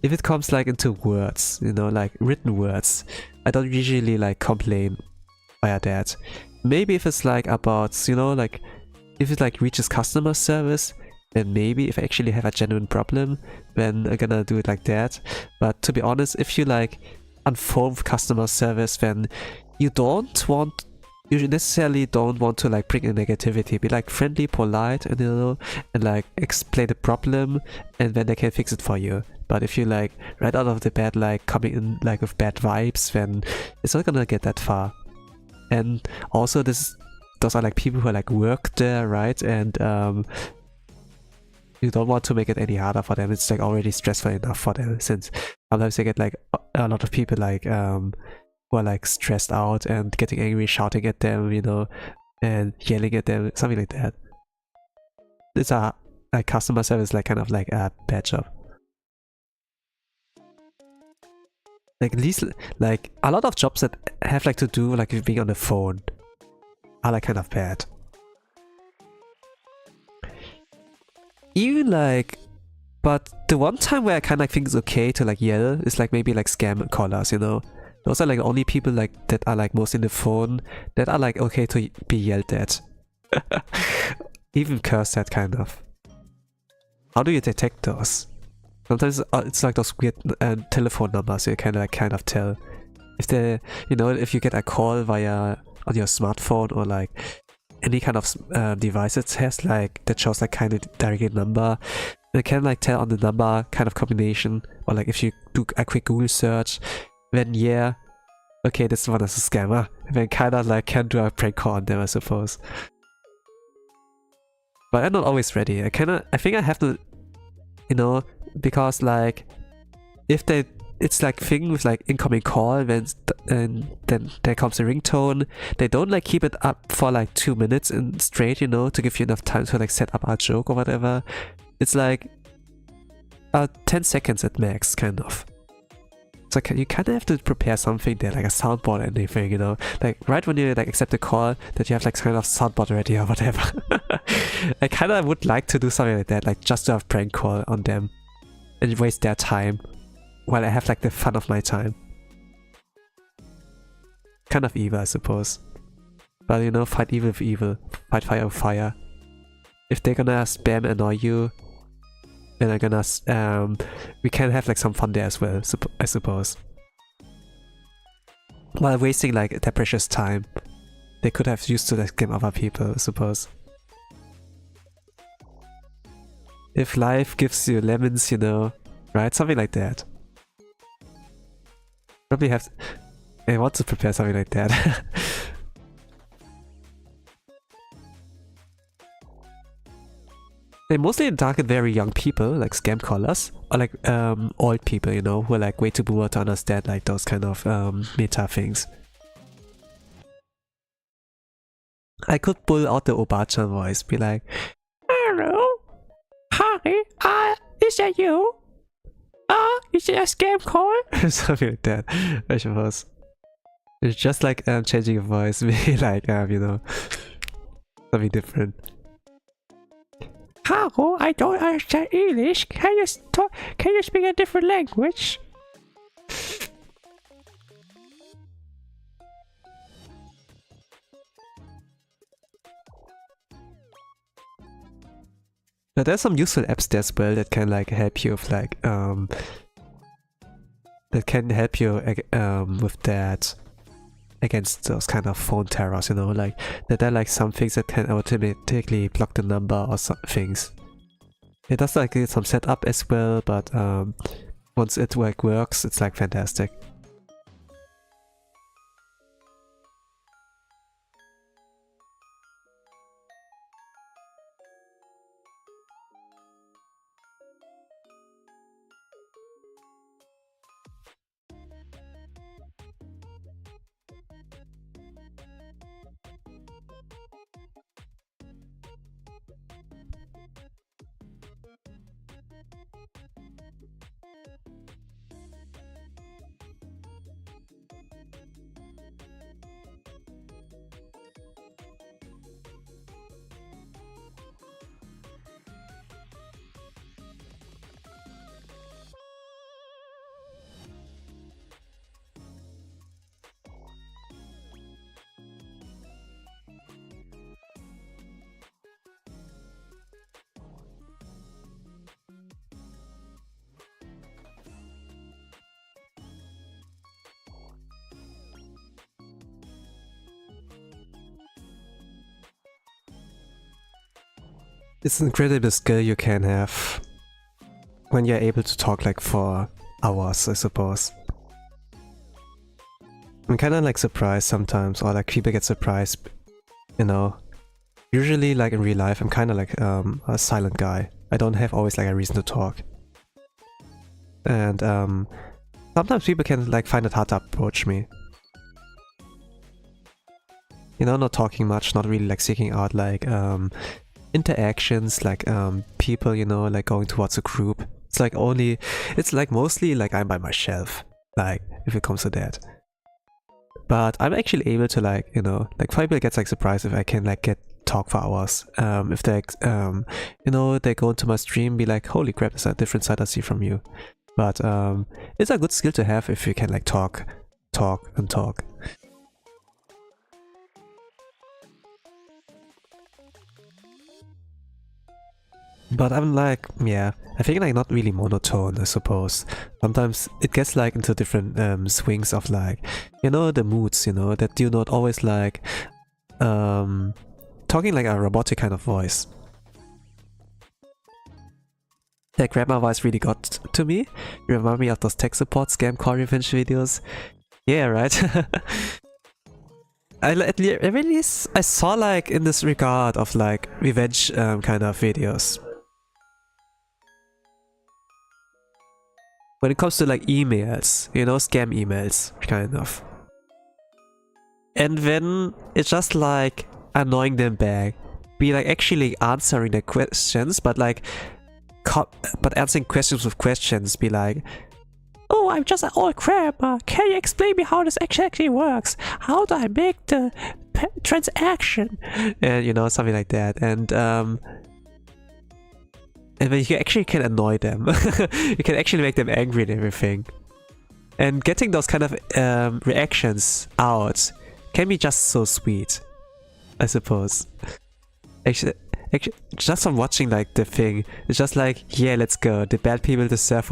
if it comes like into words, you know, like written words, I don't usually like complain via that. Maybe if it's like about, you know, like if it like reaches customer service, then maybe if I actually have a genuine problem, then I'm gonna do it like that. But to be honest, if you like unfold with customer service, then you necessarily don't want to like bring in negativity. Be like friendly, polite, and you know, and like explain the problem, and then they can fix it for you. But if you like right out of the bat like coming in like with bad vibes, then it's not gonna get that far. And also those are like people who like work there, right? And you don't want to make it any harder for them. It's like already stressful enough for them, since sometimes they get like a lot of people like who are like stressed out and getting angry, shouting at them, you know, and yelling at them, something like that. It's a like customer service, like kind of like a bad job. Like at least like a lot of jobs that have like to do like with being on the phone are like kind of bad. Even like, but the one time where I kind of like think it's okay to like yell is like maybe like scam callers, you know. Those are like the only people like that are like most in the phone that are like okay to be yelled at. Even cursed at, kind of. How do you detect those? Sometimes it's like those weird telephone numbers, so you can like kind of tell if they, you know, if you get a call via on your smartphone or like any kind of device that has like that shows like kind of direct number, you can like tell on the number kind of combination, or like if you do a quick Google search, then yeah, okay, this one is a scammer, and then kind of like can do a prank call on them, I suppose. But I'm not always ready. I think I have to, you know, because like if it's like thing with like incoming call, and then there comes a ringtone, they don't like keep it up for like 2 minutes in straight, you know, to give you enough time to like set up a joke or whatever. It's like 10 seconds at max, kind of. So you kind of have to prepare something there, like a soundboard or anything, you know? Like right when you like accept the call, that you have like kind of soundboard ready or whatever. I kind of would like to do something like that, like just to have prank call on them and waste their time while I have like the fun of my time. Kind of evil, I suppose. But you know, fight evil with evil, fight fire with fire. If they're gonna spam annoy you, then I'm gonna we can have like some fun there as well, I suppose. While wasting like their precious time, they could have used to like scam other people, I suppose. If life gives you lemons, you know, right? Something like that. Probably have. I want to prepare something like that. They mostly target very young people, like scam callers, or like old people, you know, who are like way too boomer to understand like those kind of meta things. I could pull out the Obacha voice, be like, "Hello, hi, is that you? Is it a scam call?" Something like that, I suppose. It's just like changing a voice, be like, you know, something different. Hello, I don't understand English. Can you speak a different language? Now there's some useful apps there as well that can like help you with like that can help you with that against those kind of phone terrors, you know, like there are like some things that can automatically block the number or some things. It does like some setup as well, but once it like works, it's like fantastic. It's an incredible skill you can have when you're able to talk like for hours, I suppose. I'm kind of like surprised sometimes, or like people get surprised, you know. Usually like in real life, I'm kind of like a silent guy. I don't have always like a reason to talk. And sometimes people can like find it hard to approach me. You know, not talking much, not really like seeking out like interactions, like people, you know, like going towards a group. It's like mostly like I'm by myself, like if it comes to that. But I'm actually able to like, you know, like people get like surprised if I can like talk for hours. If they you know, they go into my stream, be like, holy crap, there's a different side I see from you. But it's a good skill to have if you can like talk. But I'm like, yeah, I think like not really monotone, I suppose. Sometimes it gets like into different swings of like, you know, the moods, you know, that you're not always like talking like a robotic kind of voice. That grandma voice really got to me. You remind me of those tech support scam call revenge videos. Yeah, right? I saw like in this regard of like revenge kind of videos. When it comes to like emails, you know, scam emails, kind of. And then it's just like annoying them back. Be like actually answering their questions, but like answering questions with questions. Be like, oh, I'm just an old grandma. Can you explain me how this actually works? How do I make the transaction? And you know, something like that. And then you actually can annoy them. You can actually make them angry and everything. And getting those kind of reactions out can be just so sweet, I suppose. Actually, just from watching like the thing, it's just like, yeah, let's go. The bad people deserve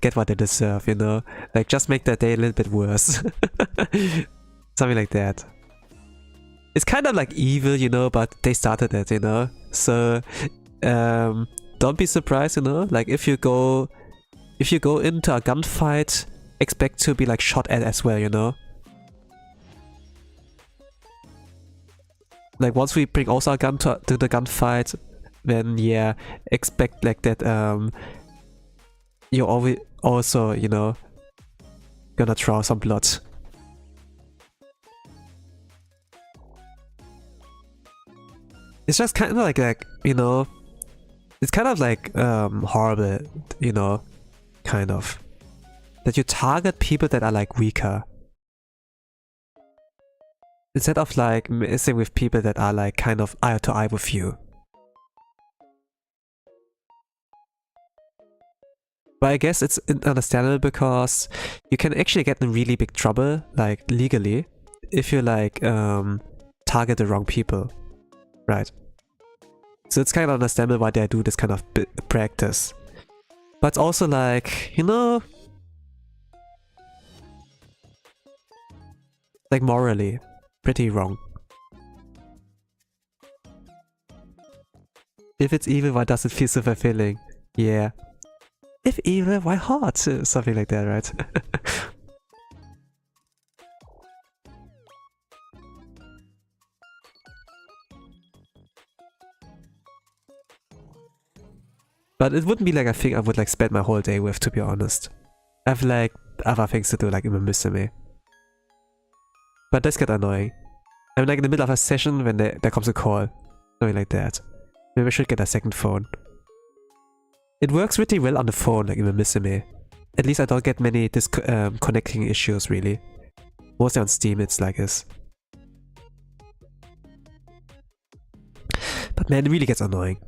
get what they deserve, you know? Like, just make their day a little bit worse. Something like that. It's kind of like evil, you know, but they started it, you know? So, don't be surprised, you know? Like, if you go into a gunfight, expect to be like shot at as well, you know? Like, once we bring also a gun to the gunfight, then yeah, expect like that you're always also, you know, gonna draw some blood. It's just kind of like you know, it's kind of like horrible, you know, kind of, that you target people that are like weaker instead of like messing with people that are like kind of eye to eye with you. But I guess it's understandable because you can actually get in really big trouble, like legally, if you like target the wrong people, right? So it's kind of understandable why they do this kind of practice. But it's also like, you know, like morally, pretty wrong. If it's evil, why does it feel so fulfilling? Yeah. If evil, why hard? Something like that, right? But it wouldn't be like a thing I would like spend my whole day with, to be honest. I have like other things to do, like in the But this get annoying. I'm like in the middle of a session when there comes a call. Something like that. Maybe I should get a second phone. It works really well on the phone, like in the At least I don't get many connecting issues, really. Mostly on Steam it's like this. But man, it really gets annoying.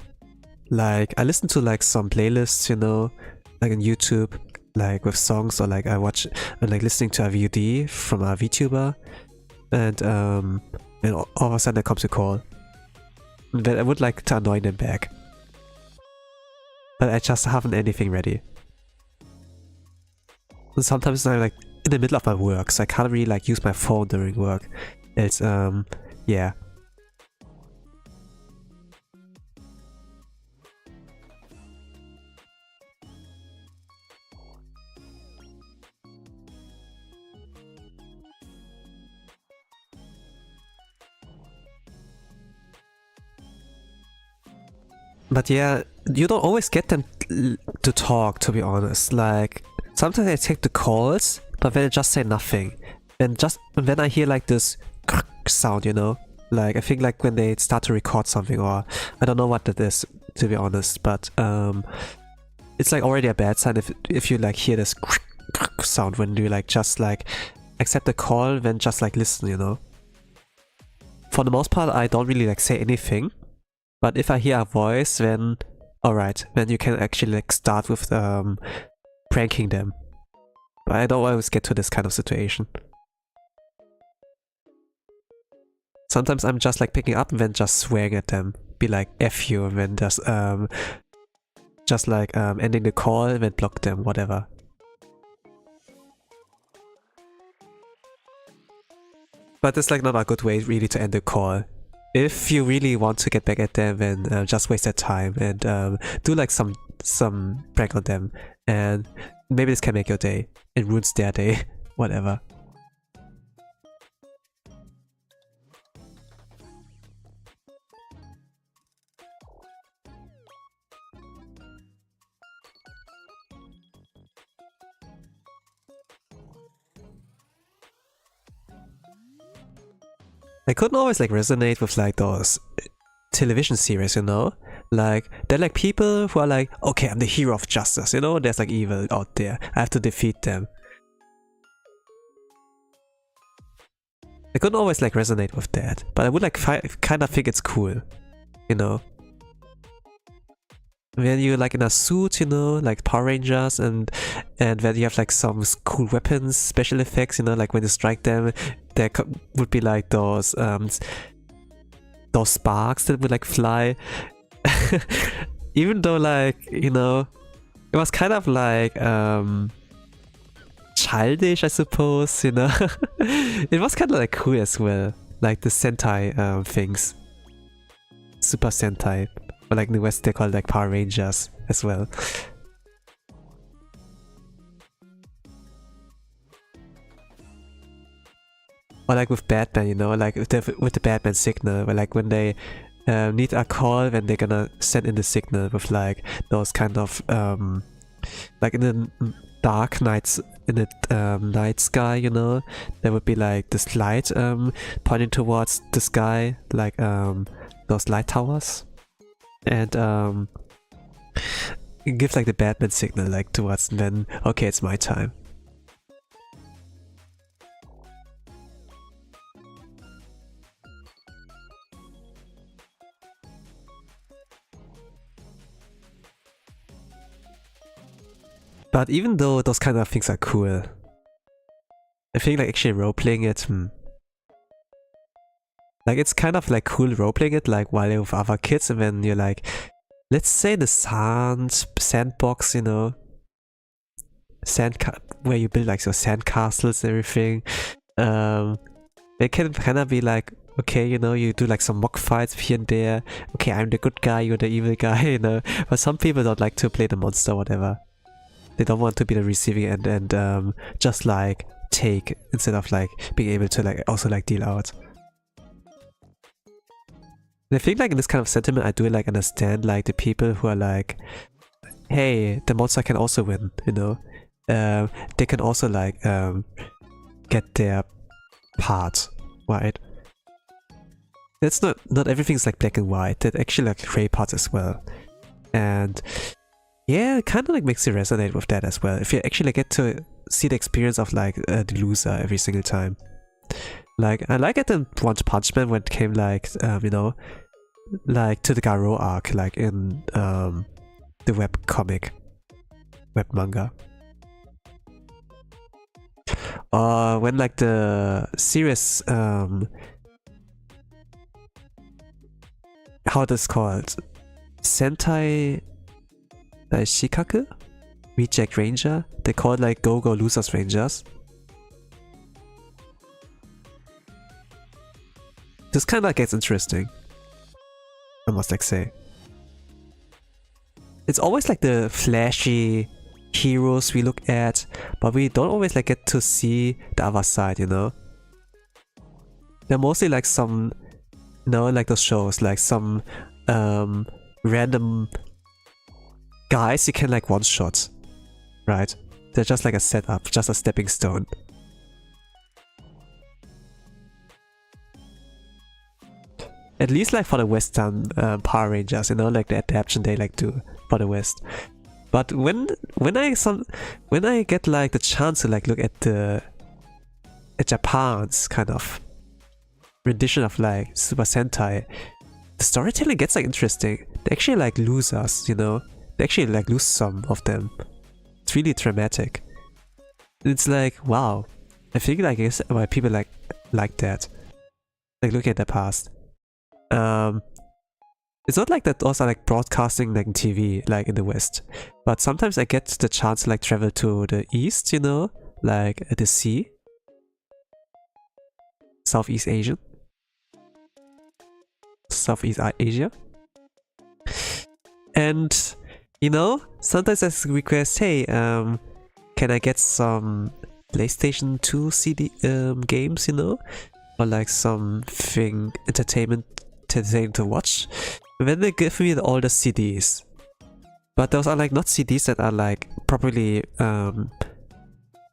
Like, I listen to like some playlists, you know, like on YouTube, like with songs, or like I'm like listening to a VOD from a VTuber, and all of a sudden there comes a call. And then I would like to annoy them back. But I just haven't anything ready. And sometimes I'm like in the middle of my work, so I can't really like use my phone during work. It's yeah. But yeah, you don't always get them to talk, to be honest. Like, sometimes I take the calls, but then I just say nothing. And then I hear like this sound, you know? Like, I think like when they start to record something, or I don't know what that is, to be honest. But it's like already a bad sign if you like hear this sound when you like just like accept the call, then just like listen, you know? For the most part, I don't really like say anything. But if I hear a voice, then alright, then you can actually like start with pranking them. But I don't always get to this kind of situation. Sometimes I'm just like picking up and then just swearing at them, be like F you, and then just like ending the call and then block them, whatever. But it's like not a good way really to end the call. If you really want to get back at them, then just waste their time and do like some prank on them, and maybe this can make your day. It ruins their day, whatever. I couldn't always like resonate with like those television series, you know? Like, they're like people who are like, okay, I'm the hero of justice, you know? There's like evil out there. I have to defeat them. I couldn't always like resonate with that, but I would like kind of think it's cool, you know? When you're like in a suit, you know, like Power Rangers, and when you have like some cool weapons, special effects, you know, like when you strike them, there would be like those sparks that would like fly. Even though like, you know, it was kind of like childish, I suppose, you know. It was kind of like cool as well, like the Sentai things, Super Sentai, or like in the West they call it like Power Rangers as well. Or like with Batman, you know, like with the Batman signal, where like when they need a call, when they're gonna send in the signal with like those kind of like in the dark nights, in the night sky, you know, there would be like this light pointing towards the sky, like those light towers, and it gives like the Batman signal like towards then, okay, it's my time. But even though those kind of things are cool, I think like actually roleplaying it, like it's kind of like cool roleplaying it like while you're with other kids, and when you're like, let's say the sandbox, you know, where you build like your sand castles and everything. It can kind of be like, okay, you know, you do like some mock fights here and there. Okay, I'm the good guy, you're the evil guy, you know. But some people don't like to play the monster or whatever. They don't want to be the receiving end and just like take instead of like being able to like also like deal out. And I think like in this kind of sentiment I do like understand like the people who are like, hey, the monster can also win, you know. They can also like get their part, right? That's not everything's like black and white. That actually like gray parts as well. And yeah, it kind of like makes you resonate with that as well. If you actually get to see the experience of like the loser every single time. Like I like it in One Punch Man when it came like you know, like to the Garo arc, like in the web manga. When like the series how this called? Sentai Shikaku? Reject Ranger? They call it like Go-Go Losers Rangers. This kind of like gets interesting, I must like say. It's always like the flashy heroes we look at, but we don't always like get to see the other side, you know? They're mostly like some, you know, like those shows, like some random guys you can like one-shot, right? They're just like a setup, just a stepping stone. At least like for the Western Power Rangers, you know, like the adaptation they like do for the West. But when I get like the chance to like look at Japan's kind of rendition of like Super Sentai, the storytelling gets like interesting. They actually like lose us, you know. They actually like lose some of them. It's really dramatic. It's like, wow. I think like I guess why people like that. Like looking at the past. It's not like that also like broadcasting like TV like in the West. But sometimes I get the chance to like travel to the East, you know, like the sea. Southeast Asia. And you know, sometimes I request, hey, can I get some PlayStation 2 CD games, you know? Or like something entertaining to watch. And then they give me all the CDs. But those are like not CDs that are like properly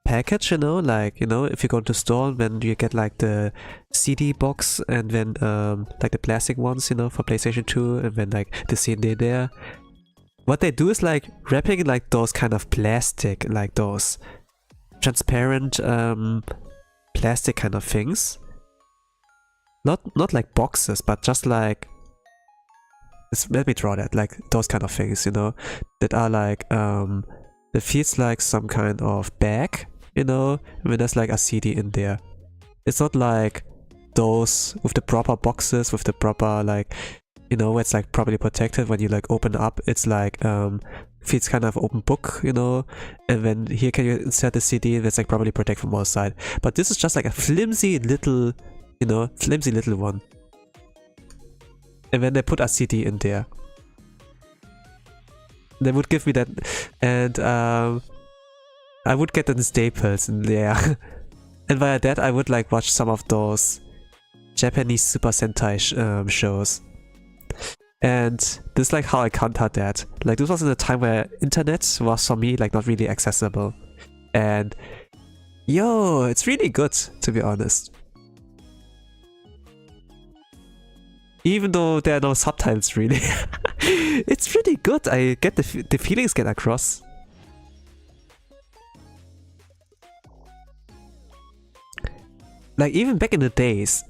package, you know, like, you know, if you go to store, then you get like the CD box and then like the plastic ones, you know, for PlayStation 2, and then like the CD there. What they do is like wrapping like those kind of plastic, like those transparent plastic kind of things. Not like boxes, but just like, let me draw that, like those kind of things, you know, that are like that feels like some kind of bag, you know, when there's like a CD in there. It's not like those with the proper boxes, with the proper like, you know, where it's like properly protected. When you like open up, it's like feels kind of open book, you know, and then here can you insert the CD and it's like properly protected from all sides. But this is just like a flimsy little, you know, flimsy little one. And then they put a CD in there. They would give me that, and I would get the staples in there. And via that I would like watch some of those Japanese Super Sentai shows. And this is like how I countered that. Like this was in a time where internet was for me like not really accessible. And yo, it's really good, to be honest. Even though there are no subtitles really. It's really good. I get the feelings get across. Like even back in the days,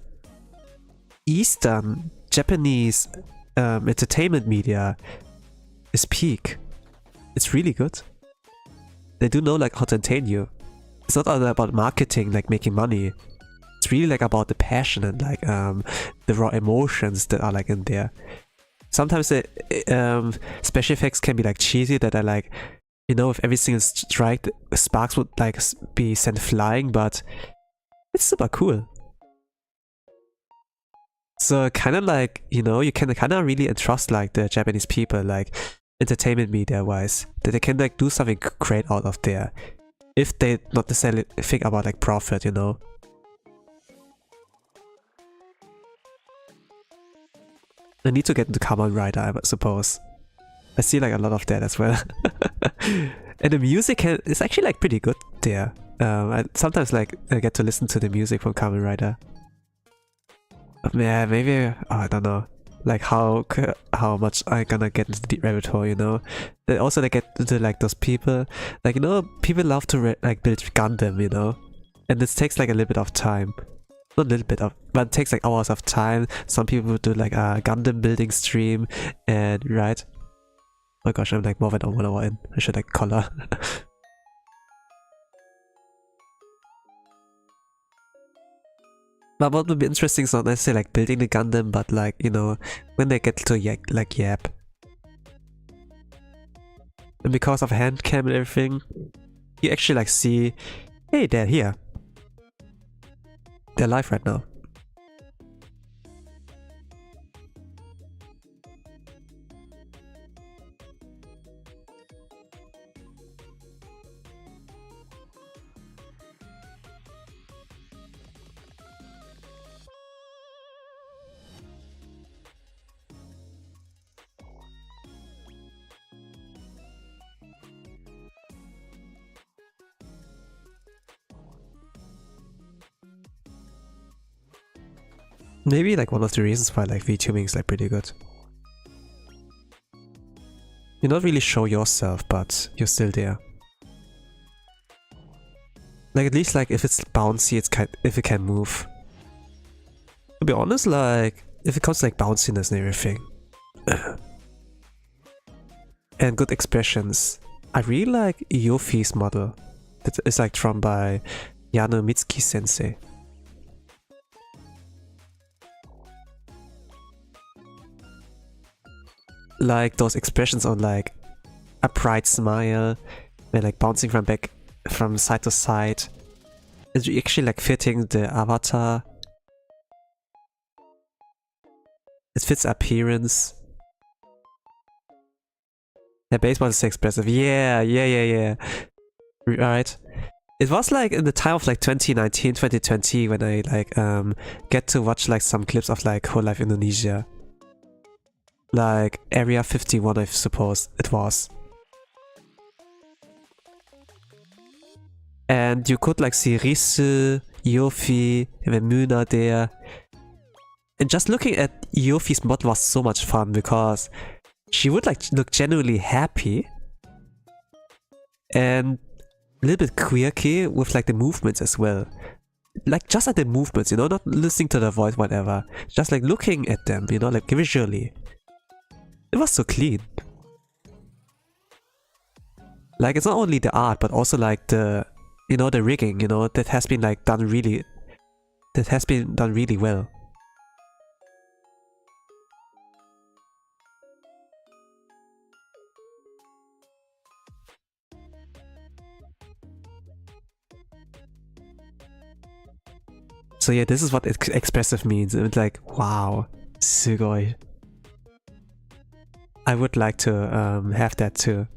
Eastern Japanese entertainment media is peak. It's really good. They do know like how to entertain you. It's not all about marketing, like making money. It's really like about the passion and like the raw emotions that are like in there. Sometimes the special effects can be like cheesy, that are like, you know, if every single strike, sparks would like be sent flying, but it's super cool. So kind of like, you know, you can kind of really entrust like the Japanese people, like entertainment media wise, that they can like do something great out of there, if they not necessarily think about like profit, you know. I need to get into Kamen Rider, I suppose. I see like a lot of that as well. And the music is actually like pretty good there. I sometimes like I get to listen to the music from Kamen Rider. Yeah, maybe, oh, I don't know, like how much I gonna get into the rabbit hole, you know. They also like get to like those people, like, you know, people love to like build Gundam, you know, and this takes like a little bit of time. Not a little bit of, but it takes like hours of time. Some people do like a Gundam building stream, and right. Oh my gosh, I'm like more than 1 hour in. I should like color. But what would be interesting is not necessarily like building the Gundam, but like, you know, when they get to like Yap. And because of hand cam and everything, you actually like see, hey, they're here. They're live right now. Maybe like one of the reasons why like VTubing is like pretty good. You not really show yourself, but you're still there. Like at least like if it's bouncy, if it can move. To be honest, like if it comes to like bounciness and everything, and good expressions, I really like Yofi's model. That is like drawn by Yano Mitsuki sensei. Like those expressions on like a bright smile, and like bouncing from side to side. It's actually like fitting the avatar. It fits appearance. The base model is expressive. Yeah. Right. It was like in the time of like 2019, 2020 when I like get to watch like some clips of like Hololive Indonesia. Like Area 51, I suppose it was. And you could like see Risu, Yofi, and Muna there. And just looking at Yofi's mod was so much fun because she would like look genuinely happy and a little bit quirky with like the movements as well. Like just at the movements, you know, not listening to the voice, whatever. Just like looking at them, you know, like visually. It was so clean. Like it's not only the art, but also like the, you know, the rigging, you know, that has been like done really well. So yeah, this is what expressive means. It's like, wow, sugoi. I would like to have that too.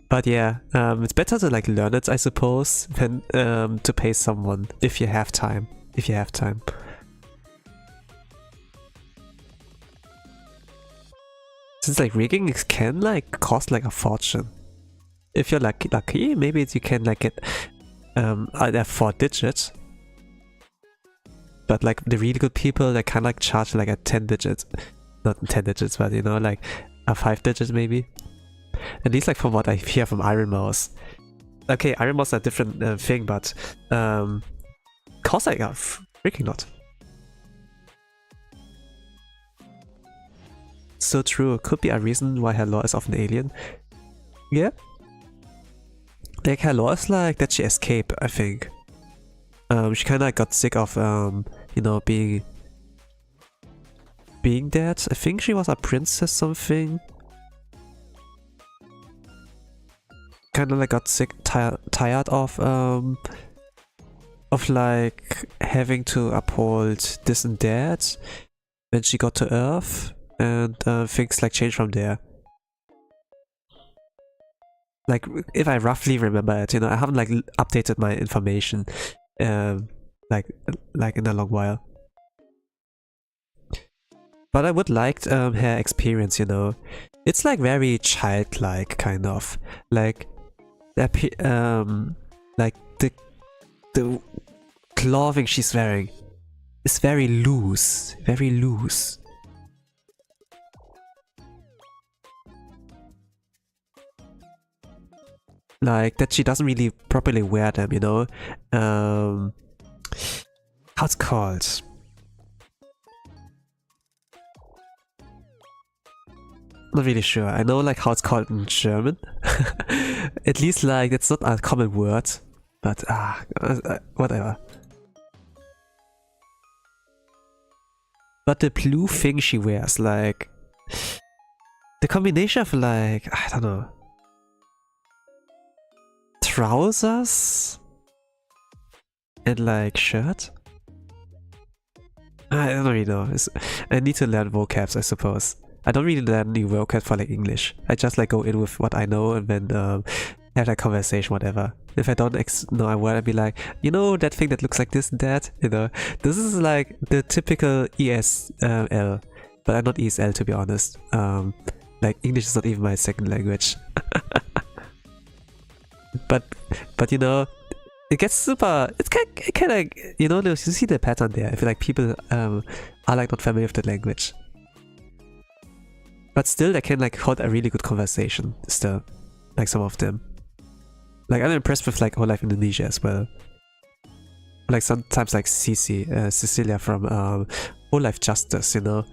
But yeah, it's better to like learn it, I suppose, than to pay someone if you have time. Since like rigging can like cost like a fortune. If you're lucky, maybe you can like get either 4 digits. But like the really good people, they can like charge like a 10 digits. Not 10 digits, but you know, like a 5 digits maybe. At least like from what I hear from Iron Mouse. Okay, Iron Mouse is a different thing, but cost like a freaking lot. So true, could be a reason why her lore is often alien. Yeah. Like her lore is like that she escaped, I think. She kinda got sick of you know, being dead. I think she was a princess something. Kinda like got sick, tired of like having to uphold this and that. Then she got to Earth and things like changed from there. Like if I roughly remember it, you know, I haven't like updated my information like in a long while. But I would like her experience, you know. It's like very childlike kind of. Like like the clothing she's wearing is very loose. Very loose. Like that she doesn't really properly wear them, you know. How's it called? Not really sure. I know like how it's called in German. At least like it's not a common word. But whatever. But the blue thing she wears, like the combination of like, I don't know, trousers and like shirt. I don't really know. I need to learn vocabs, I suppose. I don't really learn new vocab for like English. I just like go in with what I know and then have that conversation, whatever. If I don't know a word, I'd be like, you know, that thing that looks like this and that, you know. This is like the typical ESL, but I'm not ESL to be honest. Like English is not even my second language. but you know, it gets super. It's kind of you know, you see the pattern there. I feel like people are like not familiar with the language. But still, they can like hold a really good conversation. Still, like some of them. Like I'm impressed with like Hololive Indonesia as well. Like sometimes like Cecilia from Hololive Justice, you know.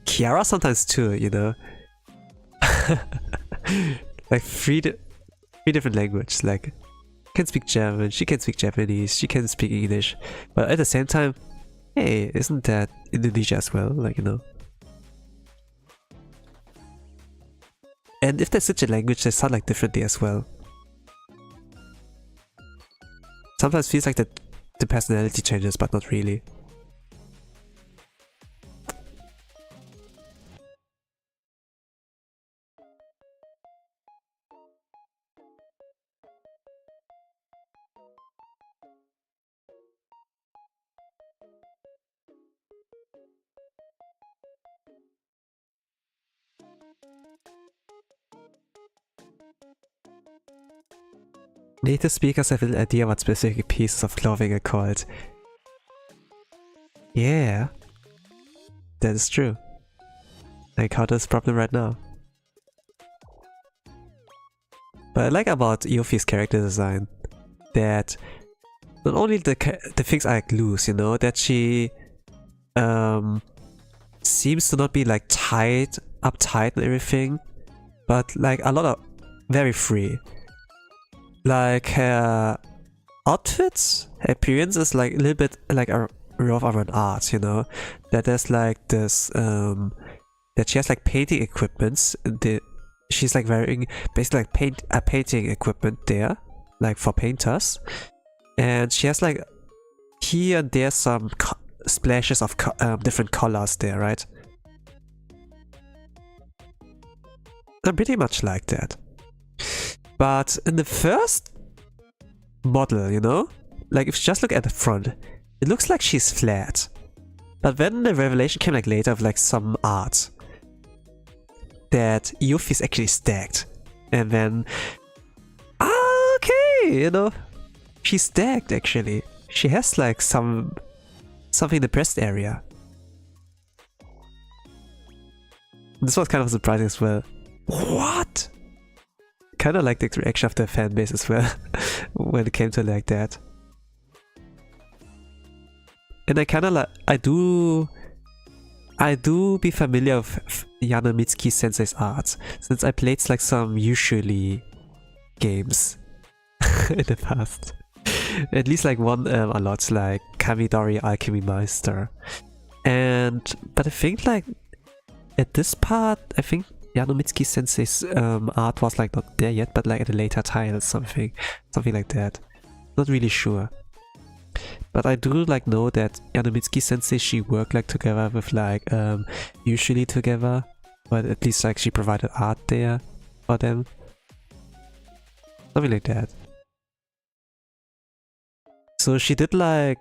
Kiara sometimes too, you know. Like three different languages. Like can speak German, she can speak Japanese, she can speak English, but at the same time. Hey, isn't that Indonesia as well? Like, you know. And if there's such a language, they sound like differently as well. Sometimes feels like the personality changes, but not really. Native speakers have an idea what specific pieces of clothing are called. Yeah, that is true. I encounter this problem right now. But I like about Yuffie's character design that not only the things are like loose, you know, that she seems to not be like uptight and everything, but like a lot of very free. Like her outfits, her appearance is like a little bit like a revolve around art, you know, that there's like this that she has like painting equipments. She's like wearing basically like painting equipment there, like for painters, and she has like here and there some splashes of different colors there, right? I'm pretty much like that. But in the first model, you know, like if you just look at the front, it looks like she's flat. But then the revelation came like later of like some art that Yuffie is actually stacked. And then, okay, you know, she's stacked actually. She has like something in the breast area. This was kind of surprising as well. What? Kind of like the reaction of the fan base as well when it came to like that. And I kind of like, I do be familiar with Yanomitsuki Sensei's art since I played like some usually games in the past. At least like one a lot, like Kamidori Alchemy Meister. But I think like at this part, I think Yanomitsuki Sensei's art was like not there yet, but like at a later time or something like that. Not really sure. But I do like know that Yanomitsuki Sensei, she worked like together with like usually together, but at least like she provided art there for them. Something like that. So she did like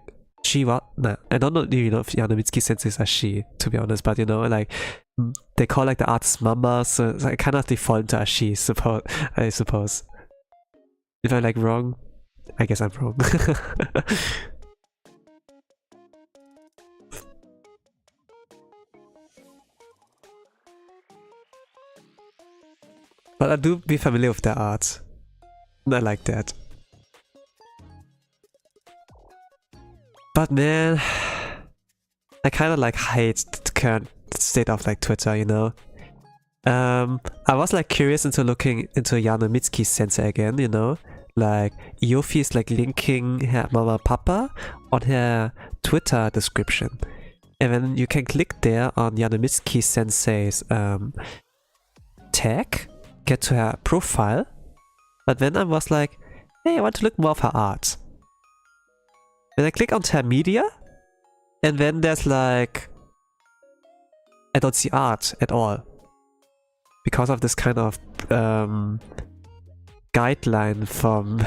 nah, I don't know, you know, if Yanomitsuki Sensei's are she, to be honest, but you know, like they call like the artist mama, so I kind of default to a she, I suppose. If I'm like wrong, I guess I'm wrong. But I do be familiar with their art. And I like that. But man, I kind of like hate the current state of like Twitter, you know. I was like curious into looking into Yanomitsuki Sensei again, you know. Like Yuffie is like linking her mama papa on her Twitter description. And then you can click there on Yanomitsuki Sensei's tag, get to her profile. But then I was like, hey, I want to look more of her art. Then I click on her media, and then there's like, I don't see art at all. Because of this kind of guideline from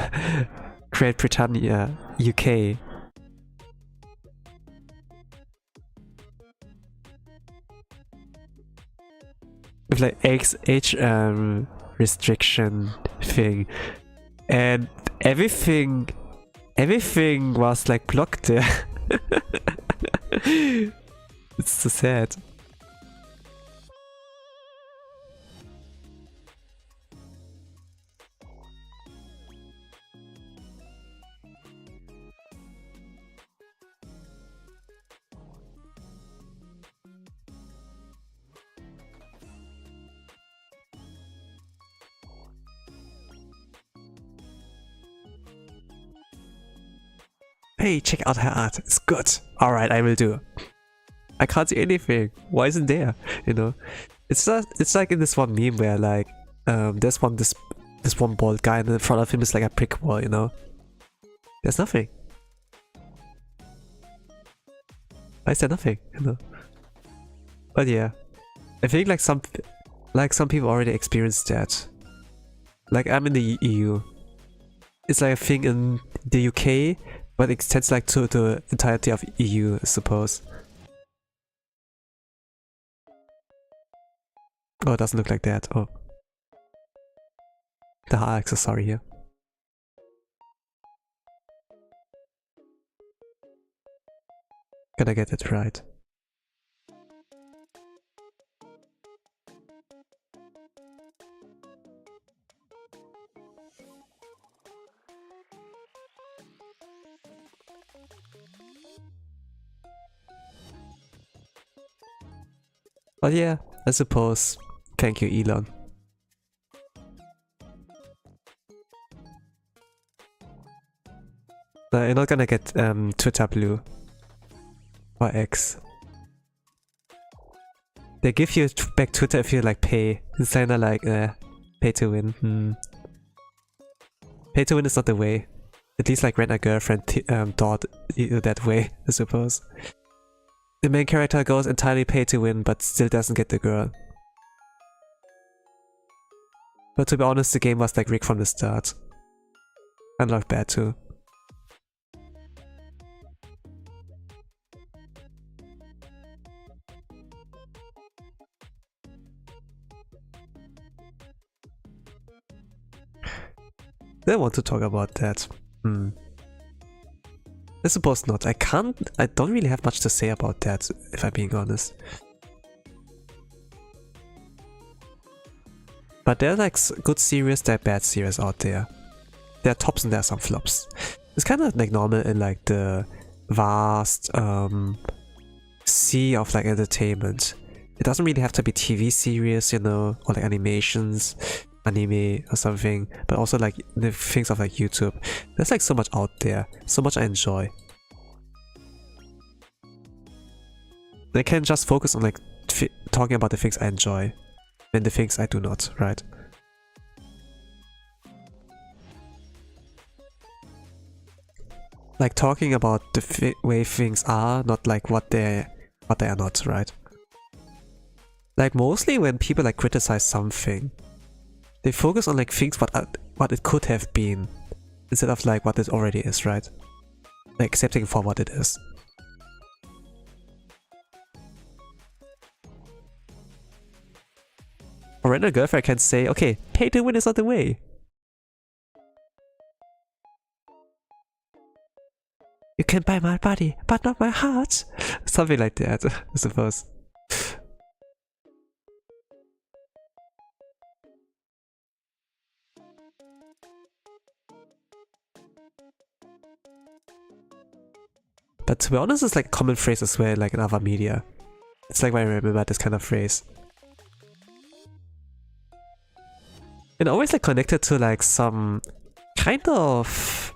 Great Britannia, UK. With like age restriction thing. And everything was like blocked there. It's so sad. Hey, check out her art. It's good. Alright, I will do. I can't see anything. Why isn't there? You know? It's like in this one meme where like there's this one bald guy and in front of him is like a brick wall, you know? There's nothing. Why is there nothing? You know? But yeah. I think like some people already experienced that. Like I'm in the EU. It's like a thing in the UK, but it extends like to the entirety of EU, I suppose. Oh, it doesn't look like that. Oh. The hard accessory here. Gonna get it right. But yeah, I suppose. Thank you, Elon. No, you're not gonna get Twitter Blue or X. They give you back Twitter if you like pay. It's kinda like pay to win. Pay to win is not the way. At least like Rent a Girlfriend thought that way, I suppose. The main character goes entirely pay to win but still doesn't get the girl. But to be honest, the game was like rigged from the start. And not bad too. I want to talk about that. I suppose not. I don't really have much to say about that, if I'm being honest. But there are like good series, there are bad series out there. There are tops and there are some flops. It's kind of like normal in like the vast sea of like entertainment. It doesn't really have to be TV series, you know, or like animations, anime or something, but also like the things of like YouTube. There's like so much out there, so much I enjoy. I can just focus on like talking about the things I enjoy and the things I do not, right? Like talking about the way things are, not like what they are not, right? Like mostly when people like criticize something, they focus on like things what it could have been, instead of like what it already is, right? Like accepting for what it is. Or Rent a Girlfriend can say, okay, pay to win is not the way. You can buy my body, but not my heart. Something like that, I suppose. But to be honest, it's like a common phrase as well, like in other media. It's like when I remember this kind of phrase. And always like connected to like some kind of...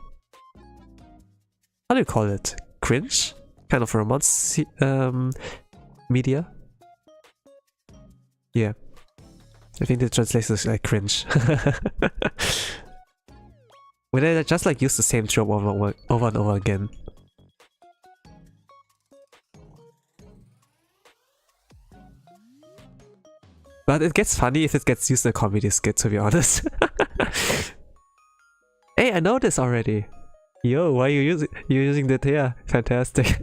how do you call it? Cringe? Kind of romance media? Yeah. I think the translation is like cringe. When they just like use the same trope over and over again. But it gets funny if it gets used in a comedy skit, to be honest. Hey, I know this already. Yo, why are you using that here? Fantastic.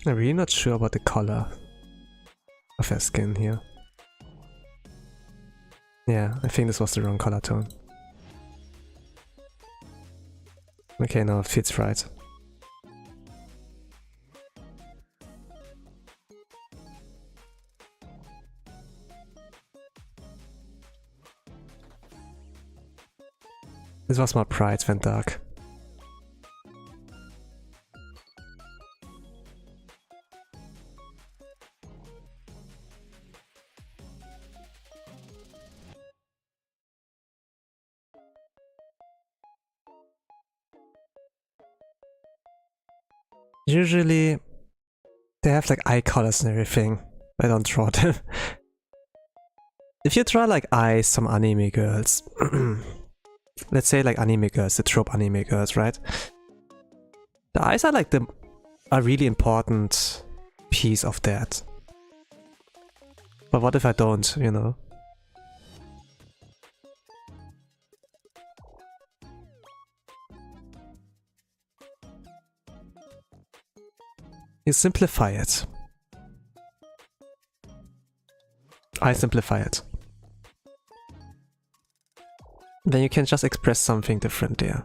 I'm really not sure about the color of her skin here. Yeah, I think this was the wrong color tone. Okay, now it fits right. This was more bright than dark. Usually they have like eye colors and everything. I don't draw them. If you draw like eyes, some anime girls, let's say like anime girls, the trope anime girls, right? The eyes are like a really important piece of that. But what if I don't, you know? You simplify it. I simplify it. Then you can just express something different there.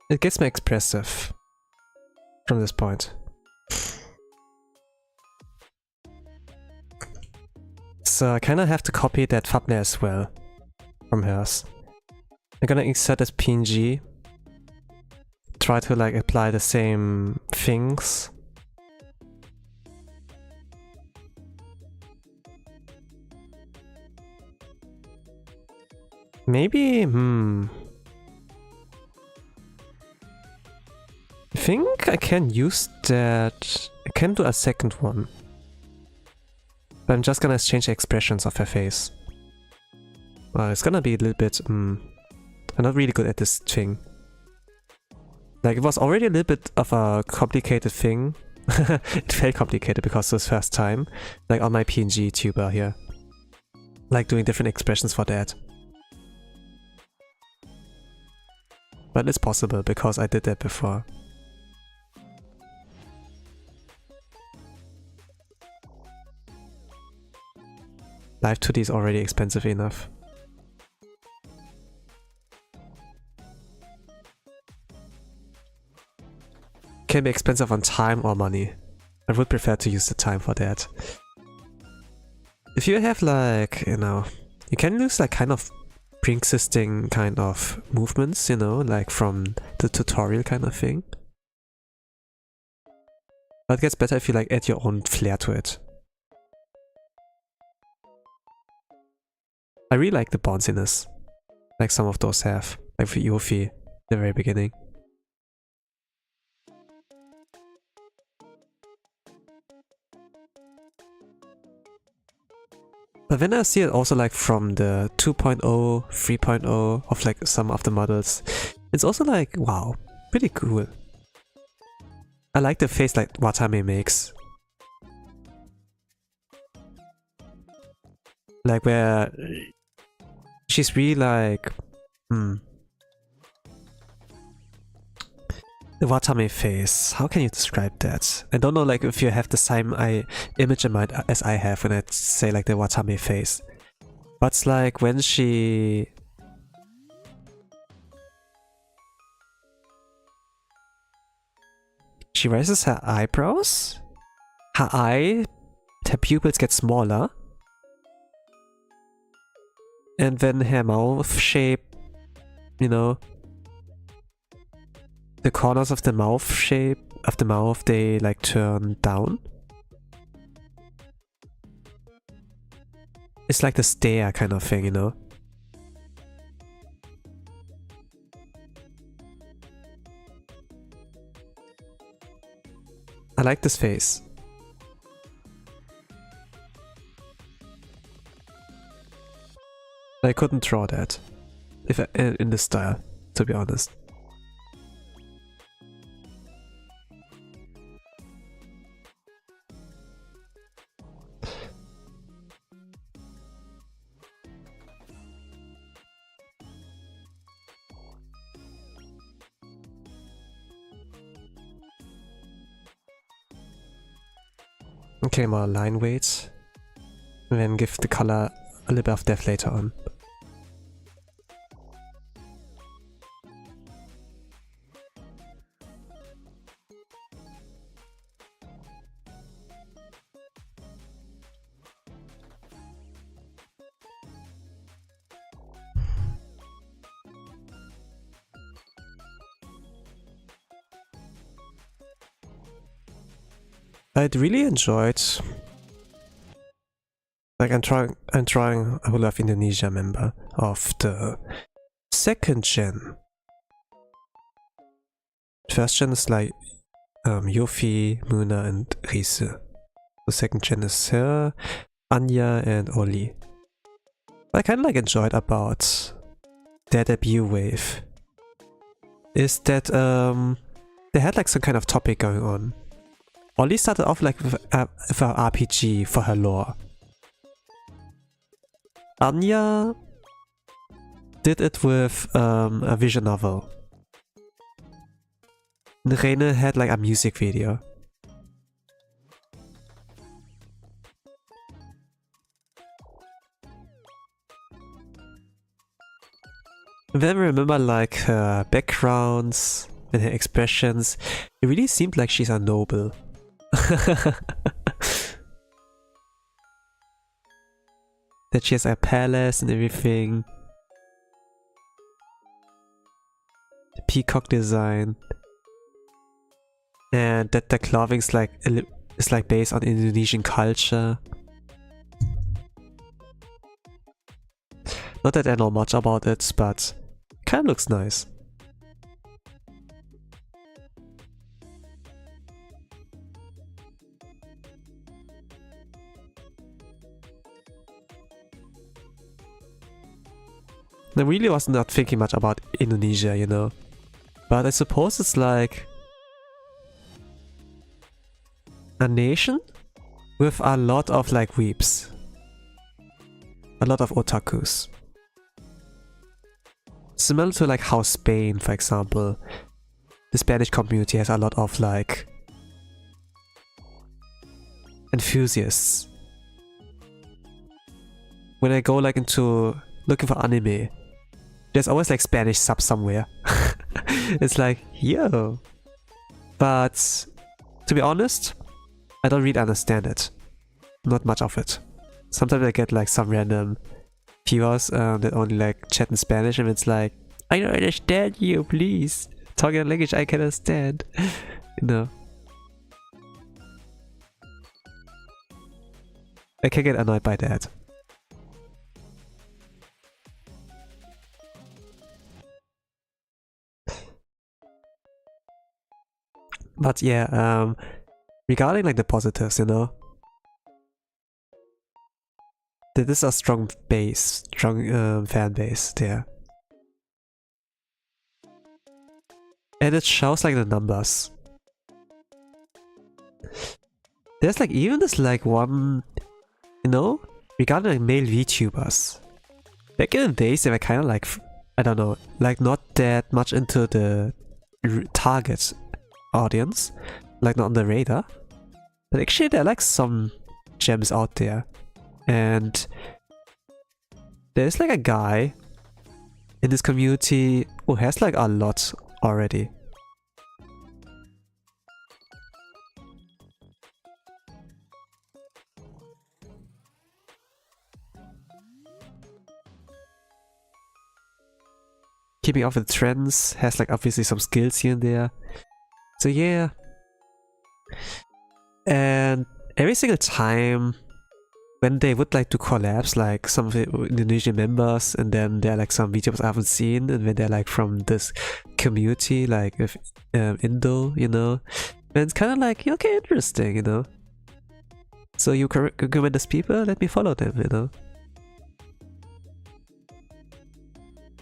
It gets more expressive from this point. So I kinda have to copy that thumbnail as well from hers. I'm gonna insert as PNG. Try to like apply the same things. Maybe, I think I can use that. I can do a second one. But I'm just gonna change the expressions of her face. Well, it's gonna be a little bit, I'm not really good at this thing. Like, it was already a little bit of a complicated thing. It felt complicated because it was first time. Like on my PNG tuber here. Like doing different expressions for that. But it's possible because I did that before. Live 2D is already expensive enough. Can be expensive on time or money. I would prefer to use the time for that. If you have like, you know, you can use like kind of pre-existing kind of movements, you know, like from the tutorial kind of thing. But it gets better if you like add your own flair to it. I really like the bounciness, like some of those have, like for Yuffie, the very beginning. But then I see it also like from the 2.0, 3.0 of like some of the models, it's also like, wow, pretty cool. I like the face like Watame makes. Like where she's really like, the Watame face, how can you describe that? I don't know like if you have the same image in mind as I have when I say like the Watame face. But it's like when she raises her eyebrows, her pupils get smaller. And then her mouth shape, you know, the corners of the mouth shape of the mouth, they like turn down. It's like the stare kind of thing, you know. I like this face. I couldn't draw that in this style, to be honest. Okay, more line weights, and then give the color a little bit of depth later on. I'd really enjoyed. Like I'm trying a Hololive Indonesia member of the 2nd gen. 1st gen is like Yofi, Muna, and Riese. The 2nd gen is her, Anya, and Oli. What I kind of like enjoyed about their debut wave is that they had like some kind of topic going on. Oli started off like with a RPG for her lore. Anya did it with a visual novel. Reine had like a music video. And then I remember like her backgrounds and her expressions. It really seemed like she's a noble. That she has a palace and everything. The peacock design. And that the clothing is like based on Indonesian culture. Not that I know much about it, but it kind of looks nice. I really was not thinking much about Indonesia, you know. But I suppose it's like a nation with a lot of like weeps. A lot of otakus. Similar to like how Spain, for example, the Spanish community has a lot of like enthusiasts. When I go like into looking for anime, there's always like Spanish subs somewhere. It's like, yo. But to be honest, I don't really understand it. Not much of it. Sometimes I get like some random viewers that only like chat in Spanish, and it's like, I don't understand you, please. Talk in a language I can understand. You know. I can get annoyed by that. But yeah, regarding like the positives, you know, this is a strong base, strong fan base there, and it shows like the numbers. There's like even this like one, you know, regarding like male VTubers. Back in the days, they were kind of like, I don't know, like not that much into the target audience, like not on the radar, but actually there are like some gems out there, and there's like a guy in this community who has like a lot already. Keeping up with trends, has like obviously some skills here and there. So yeah, and every single time when they would like to collapse like some of the Indonesian members, and then there are like some videos I haven't seen, and when they're like from this community like with Indo, you know, and it's kind of like, okay, interesting, you know. So you recommend these people, let me follow them, you know.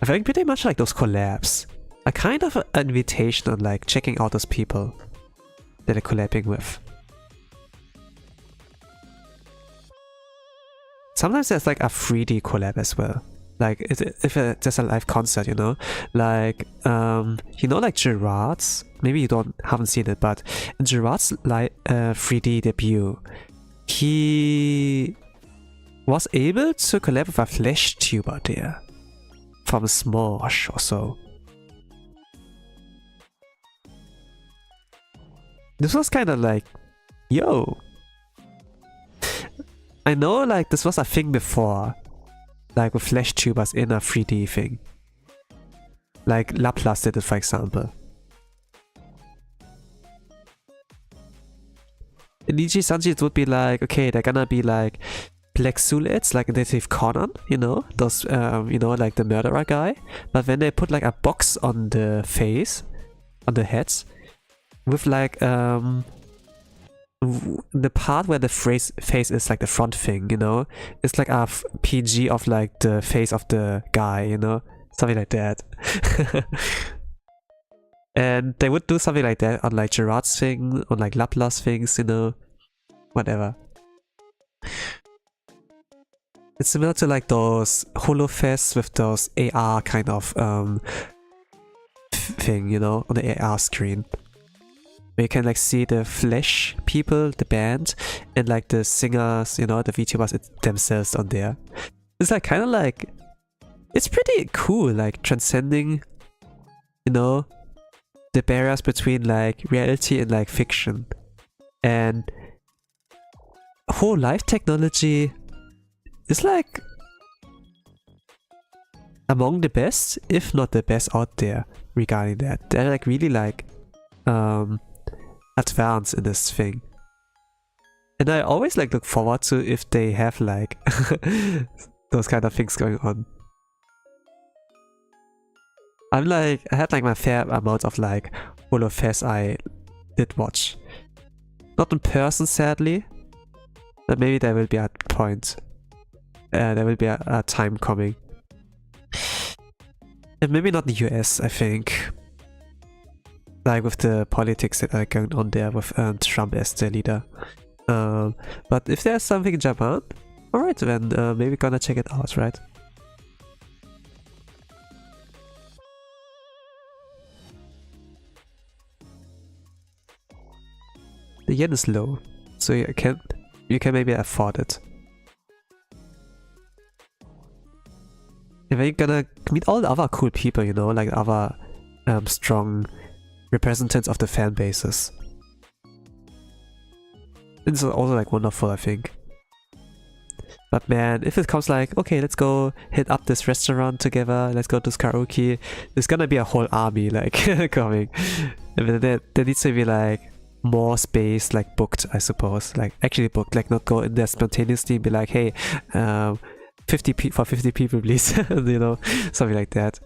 I think pretty much like those collabs a kind of an invitation on like checking out those people that they're collabing with. Sometimes there's like a 3D collab as well. Like if there's a live concert, you know, like you know, like Gerard's. Maybe you haven't seen it, but in Gerard's 3D debut, he was able to collab with a Flash tuber there from Smosh or so. This was kind of like, yo. I know like this was a thing before, like with Flash tubers in a 3D thing. Like Laplace did it, for example. In Ichi-Sanji it would be like, okay, they're gonna be like black Sulids, like in Detective Conan, you know, those, you know, like the murderer guy. But when they put like a box on the face, on the heads, with like, the part where the face is like the front thing, you know, it's like a PG of like the face of the guy, you know, something like that. And they would do something like that on like Gerard's thing, on like Laplace things, you know, whatever. It's similar to like those HoloFests with those AR kind of thing, you know, on the AR screen. Where you can like see the Flash people, the band, and like the singers, you know, the VTubers themselves on there. It's like kind of like, it's pretty cool, like transcending, you know, the barriers between like reality and like fiction. And Hololive technology is like among the best, if not the best out there regarding that. They're like really like advanced in this thing. And I always like look forward to if they have like those kind of things going on. I'm like, I had like my fair amount of like HoloFest I did watch. Not in person sadly, but maybe there will be a point. There will be a time coming. And maybe not the US, I think. Like with the politics that are going on there with Trump as the leader. But if there's something in Japan, alright then, maybe gonna check it out, right? The yen is low, so you can maybe afford it. And then you're gonna meet all the other cool people, you know, like other strong representatives of the fan bases. It's also like wonderful, I think. But man, if it comes like, okay, let's go hit up this restaurant together, let's go to this karaoke, there's gonna be a whole army like coming. And then there needs to be like more space like booked, I suppose, like actually booked, like not go in there spontaneously and be like, hey, 50 people please, you know, something like that.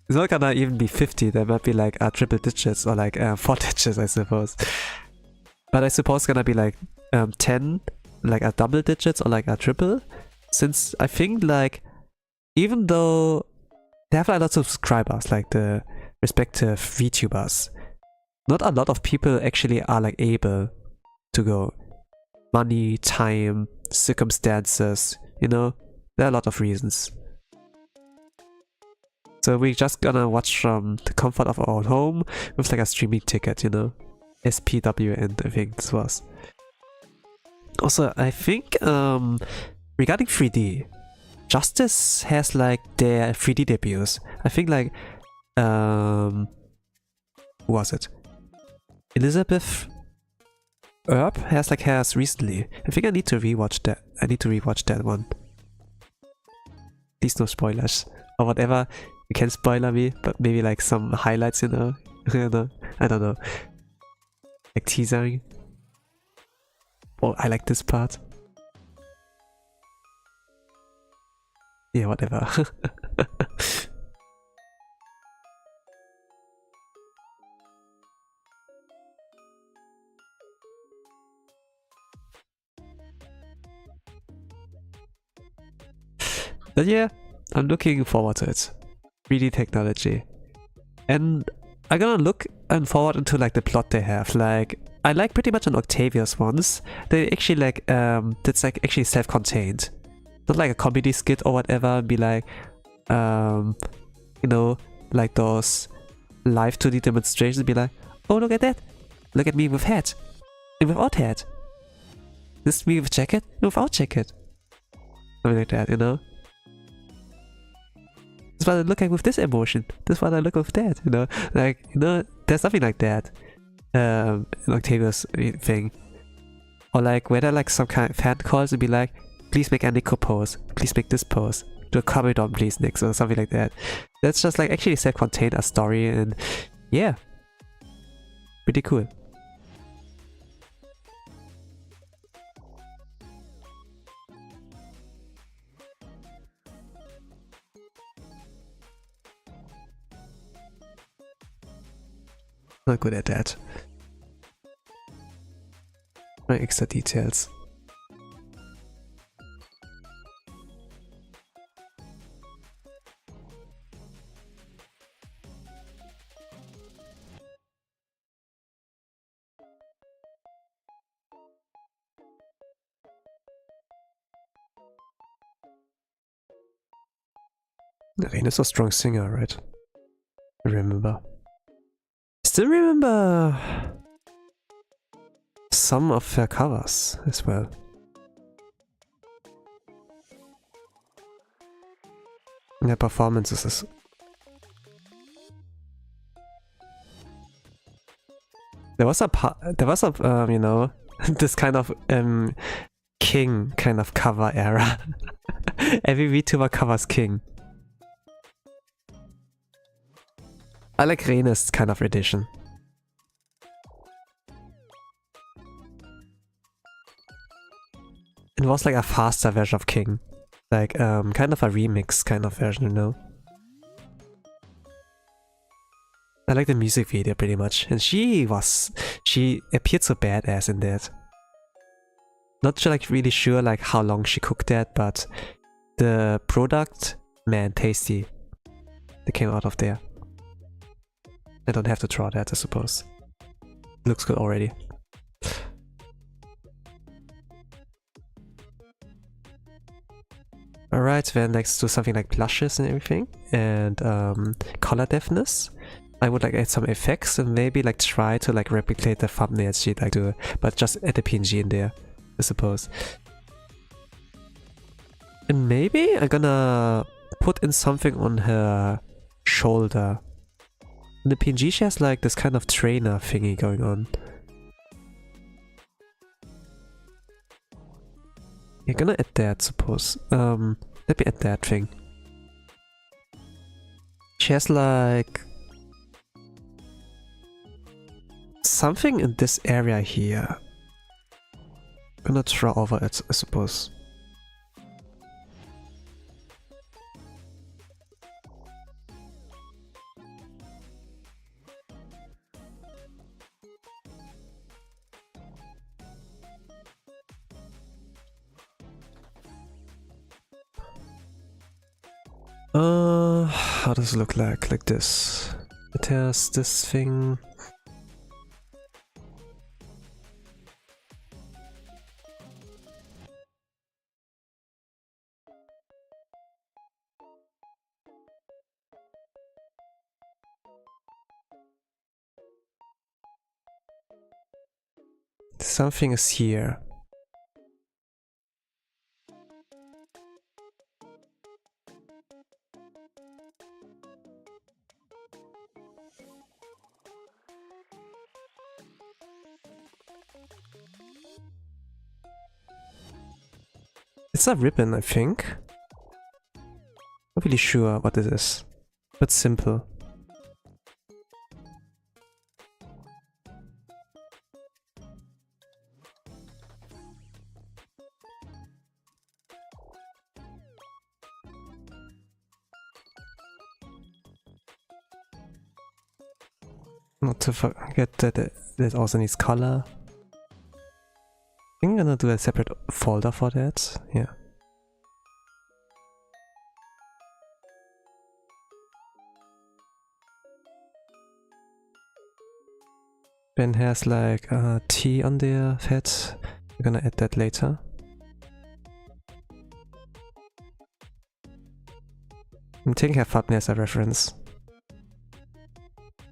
It's not gonna even be 50, there might be like triple digits or like 4 digits, I suppose. But I suppose it's gonna be like 10, like a double digits or like a triple, since I think like, even though they have like lots of subscribers, like the respective VTubers, not a lot of people actually are like able to go. Money, time, circumstances, you know, there are a lot of reasons. So we're just gonna watch from the comfort of our own home with like a streaming ticket, you know, SPWN, I think this was. Also, I think regarding 3D, Justice has like their 3D debuts. I think like who was it? Elizabeth Erb has like hers recently. I think I need to rewatch that. I need to rewatch that one. Please no spoilers or whatever. You can spoiler me, but maybe like some highlights, you know. You know, I don't know. Like teasing. Oh, I like this part. Yeah, whatever. But yeah, I'm looking forward to it. 3D technology. And I'm gonna look and forward into like the plot they have. Like, I like pretty much on Octavia's ones. They actually like, that's like actually self-contained. Not like a comedy skit or whatever, be like, you know, like those live 2D demonstrations, be like, oh look at that, look at me with hat, and without hat. This is me with jacket, and without jacket. Something like that, you know? This is what I look like with this emotion, this is what I look with that, you know? Like, you know, there's something like that. In Octavia's thing. Or like, whether like some kind of fan calls and be like, please make a Nico pose, please make this pose, do a comment on please next, or something like that. That's just like actually self-contained a story, and yeah, pretty cool. not good at that. No extra details. Reine is a strong singer, right? I remember. Still remember some of her covers as well. And her performances. There was a you know, this kind of King kind of cover era. Every VTuber covers King. I like Reine's kind of edition. It was like a faster version of King. Like, kind of a remix kind of version, you know? I like the music video pretty much. And she appeared so badass in that. Not sure, like, really sure like how long she cooked that, but the product, man, tasty. That came out of there. I don't have to draw that, I suppose. Looks good already. Alright, then let's do something like blushes and everything. And color deafness. I would like add some effects and maybe like try to like replicate the thumbnails she'd like to, but just add a PNG in there, I suppose. And maybe I'm gonna put in something on her shoulder. In the PNG she has like this kind of trainer thingy going on. You're gonna add that, suppose. Let me add that thing. She has like something in this area here. I'm gonna draw over it, I suppose. How does it look like? Like this. It has this thing. Something is here. It's a ribbon, I think. Not really sure what it is, but simple. Not to forget that it also needs color. I think I'm gonna do a separate folder for that, yeah. Ben has like a T on their head. We're gonna add that later. I'm taking her thumbnail as a reference.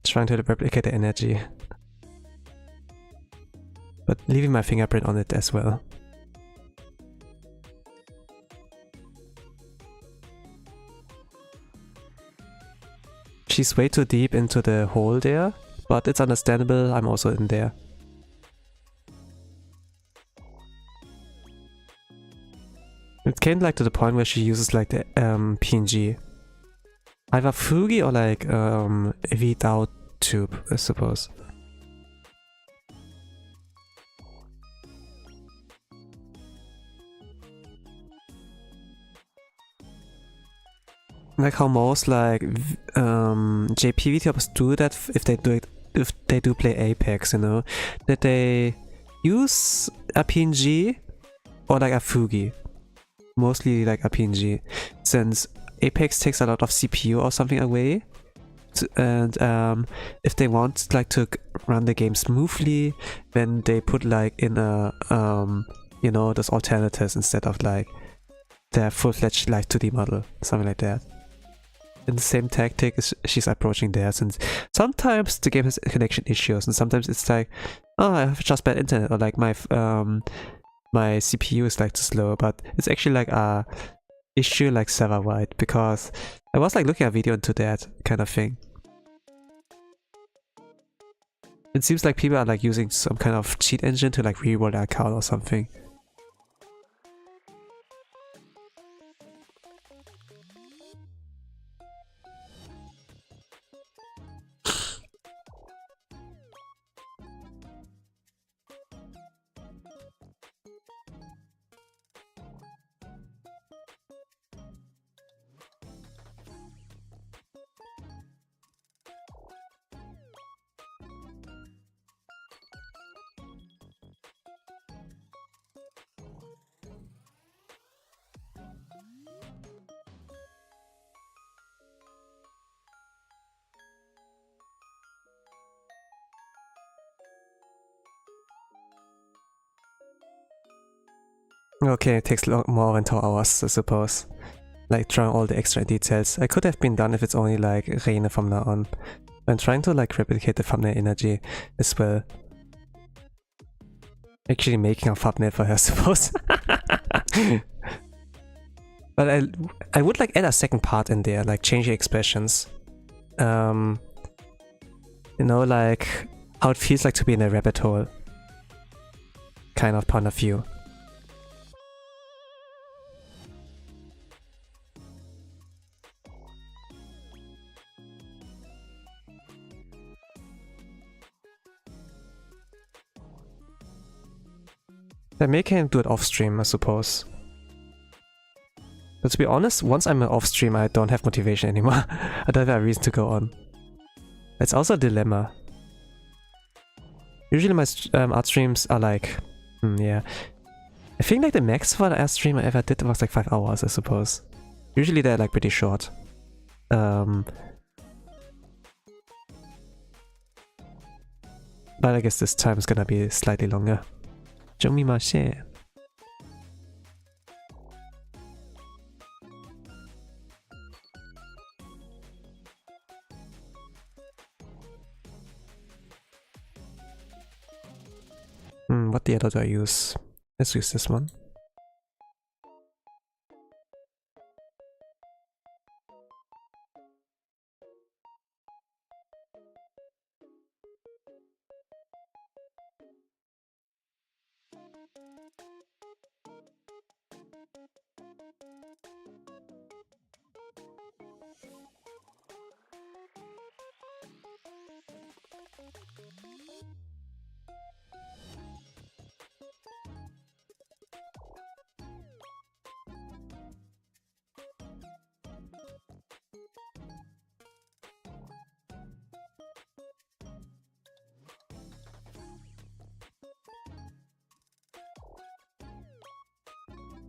Trying to replicate the energy. But leaving my fingerprint on it as well. She's way too deep into the hole there, but it's understandable, I'm also in there. It came like to the point where she uses like the PNG. Either Fugi or like a without tube, I suppose. Like how most like JP VTubers do that if they do play Apex, you know, that they use a PNG or like a Fugi, mostly like a PNG, since Apex takes a lot of CPU or something away. And if they want like to run the game smoothly, then they put like in a you know, those alternatives instead of like their full-fledged like 2D model, something like that. And the same tactic she's approaching there, since sometimes the game has connection issues and sometimes it's like, oh, I have just bad internet, or like my my CPU is like too slow, but it's actually like a issue like server-wide, because I was like looking at a video into that kind of thing. It seems like people are like using some kind of cheat engine to like reroll their account or something. Okay, it takes more than 2 hours, I suppose. Like trying all the extra details. I could have been done if it's only like Reine from now on. I'm trying to like replicate the thumbnail energy as well. Actually making a thumbnail for her, I suppose. But I would like add a second part in there, like change the expressions. You know, like how it feels like to be in a rabbit hole kind of point of view. I may can do it off stream, I suppose. But to be honest, once I'm off stream, I don't have motivation anymore. I don't have a reason to go on. It's also a dilemma. Usually my art streams are like, yeah. I think like the max for the art stream I ever did was like 5 hours, I suppose. Usually they're like pretty short. But I guess this time is gonna be slightly longer. What the other do I use? Let's use this one.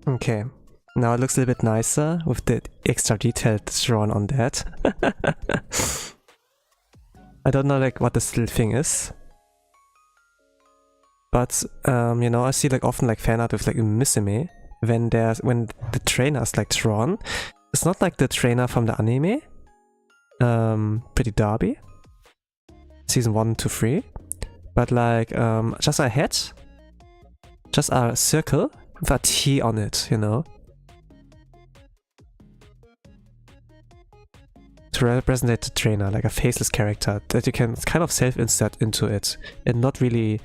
Okay, now it looks a little bit nicer with the extra detail drawn on that. I don't know like what this little thing is. But you know, I see like often like fan art with like Misume when the trainer is like drawn. It's not like the trainer from the anime. Pretty Derby. Season 1 to 3. But like just a head. Just a circle with a T on it, you know? To represent the trainer, like a faceless character that you can kind of self-insert into it and not really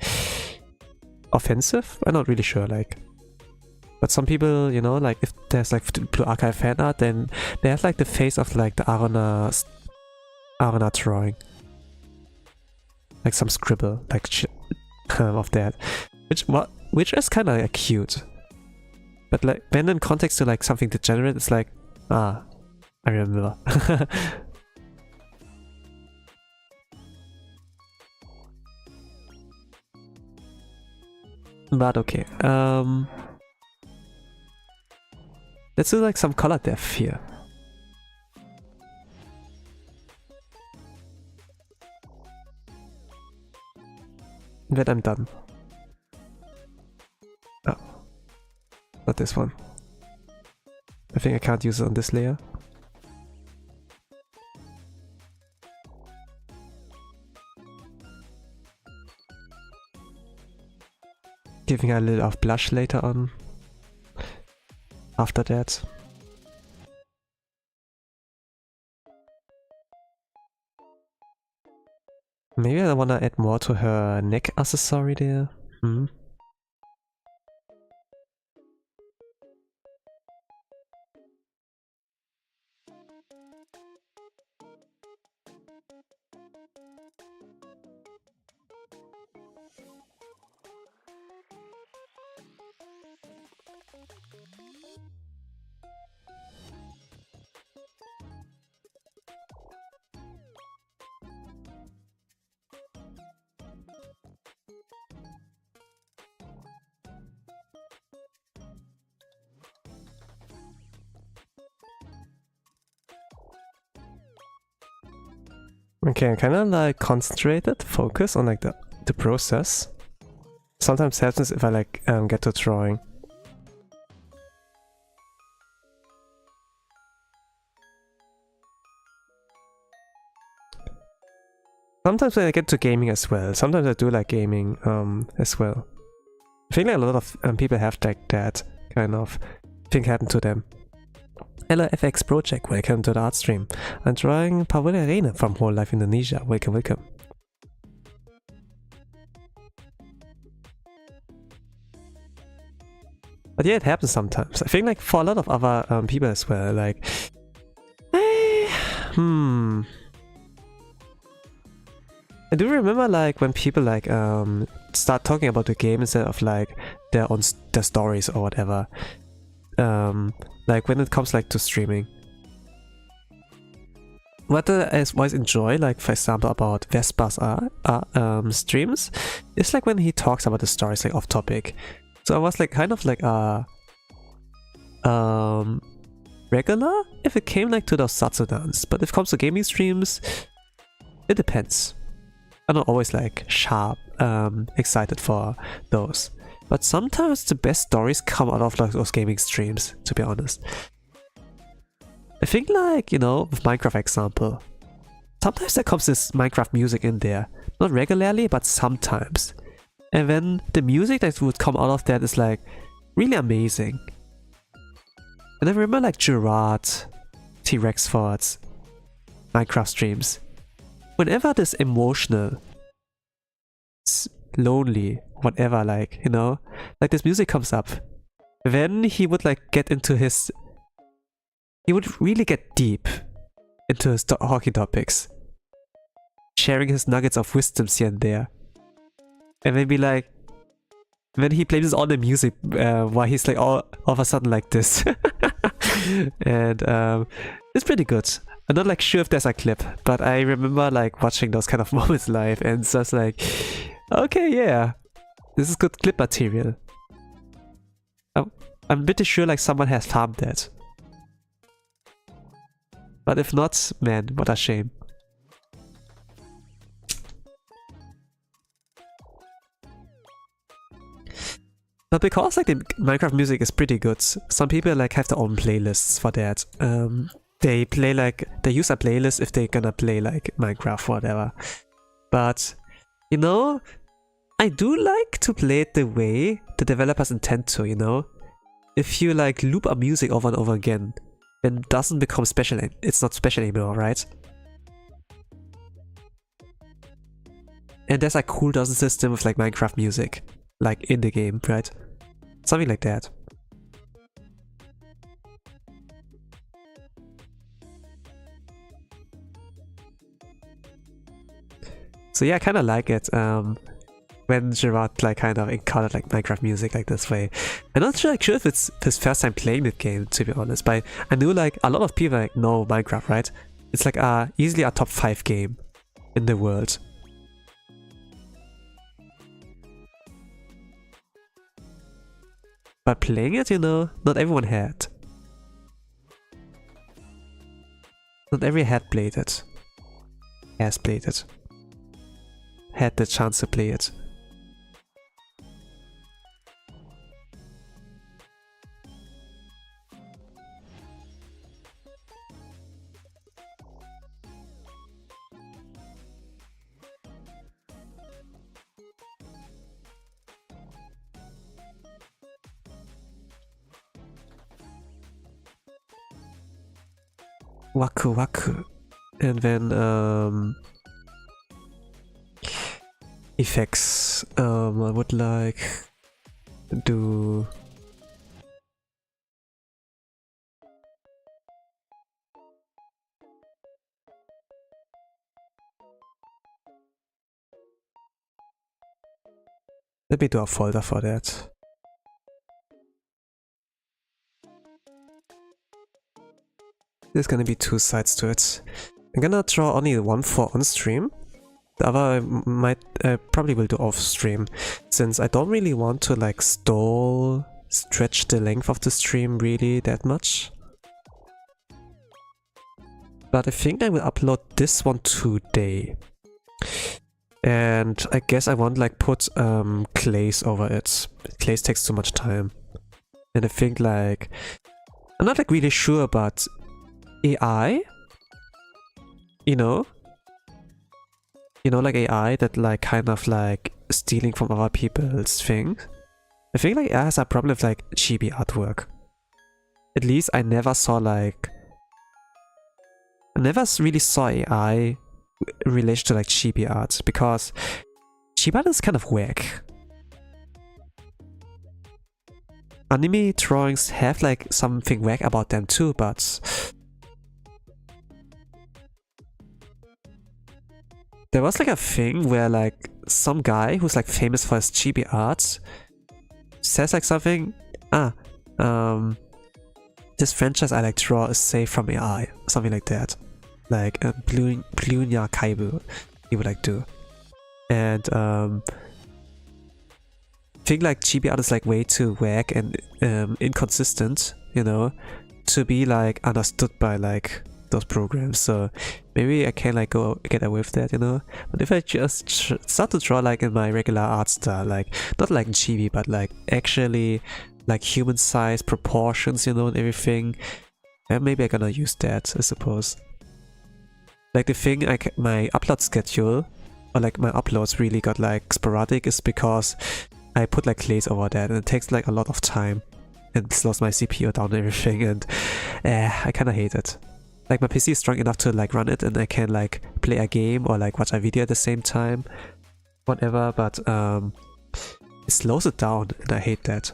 offensive. I'm not really sure, like. But some people, you know, like if there's like Blue Archive fan art, then they have like the face of like the Aruna drawing. Like some scribble, like of that. Which is kind of like cute. But like when in context to like something degenerate, it's like, ah, I remember. But okay. Let's do like some color depth here. Then I'm done. Oh. Not this one. I think I can't use it on this layer. Giving a little of blush later on. After that. Maybe I wanna add more to her neck accessory there. Hmm. Okay, I kind of like concentrated, focus on like the process. Sometimes happens if I like get to drawing. Sometimes when I get to gaming as well. Sometimes I do like gaming as well. I think like a lot of people have like that kind of thing happen to them. Hello FX Project, welcome to the art stream. I'm drawing Pavolia Reine from Hololive Indonesia. Welcome, welcome. But yeah, it happens sometimes. I think like for a lot of other people as well, like... I do remember like when people like start talking about the game instead of like their stories or whatever. Like when it comes like to streaming. What I always enjoy, like for example about Vespa's streams, is like when he talks about the stories like off topic. So I was like kind of like regular if it came like to those satsudans, but if it comes to gaming streams, it depends. I'm not always like sharp, excited for those. But sometimes the best stories come out of like those gaming streams, to be honest. I think like, you know, with Minecraft example, sometimes there comes this Minecraft music in there. Not regularly, but sometimes. And then the music that would come out of that is like really amazing. And I remember like Gerard, T-Rex Ford's Minecraft streams. Whenever this emotional, lonely, whatever, like, you know, like this music comes up, then he would like get into his, he would really get deep into his hockey topics, sharing his nuggets of wisdoms here and there, and then be like, then he blames all the music while he's like all of a sudden like this. And it's pretty good. I'm not like sure if there's a clip, but I remember like watching those kind of moments live and it's just like, okay, yeah, this is good clip material. I'm pretty sure like someone has farmed that. But if not, man, what a shame. But because like the Minecraft music is pretty good, some people like have their own playlists for that. They play like, they use a playlist if they're gonna play like Minecraft or whatever. But, you know, I do like to play it the way the developers intend to, you know? If you like loop a music over and over again, then it doesn't become special, it's not special anymore, right? And there's a cooldown system with like Minecraft music, like in the game, right? Something like that. So yeah, I kind of like it when Gerard like kind of encountered like Minecraft music like this way. I'm not sure, like, sure if it's his first time playing the game, to be honest, but I knew like a lot of people like know Minecraft, right? It's like easily a top 5 game in the world. But playing it, you know, not everyone had. Not every had played it. Has played it. Had the chance to play it. Waku Waku. And then effects. I would like do let me do a folder for that. There's gonna be 2 sides to it. I'm gonna draw only one for on stream. The other I might probably will do off stream, since I don't really want to like stretch the length of the stream really that much. But I think I will upload this one today. And I guess I won't like put clays over it. Clays takes too much time. And I think like I'm not like really sure, but AI, you know, like AI that like kind of like stealing from other people's things. I think like AI has a problem with like chibi artwork. At least I never saw like, I never really saw AI in relation to like chibi art, because chibi art is kind of whack. Anime drawings have like something whack about them too, but there was like a thing where like some guy who's like famous for his chibi art says like something, this franchise I like draw is safe from AI, something like that. Like Blunya Kaibu, he would like do. And I think like chibi art is like way too whack and inconsistent, you know, to be like understood by like those programs. So maybe I can like get away with that, you know. But if I just start to draw like in my regular art style, like not like in chibi, but like actually like human size proportions, you know, and everything, then maybe I'm gonna use that, I suppose. Like the thing, my upload schedule, or like my uploads really got like sporadic, is because I put like clays over that, and it takes like a lot of time and slows my CPU down and everything, and I kinda hate it. Like my PC is strong enough to like run it, and I can like play a game or like watch a video at the same time, whatever, but it slows it down, and I hate that.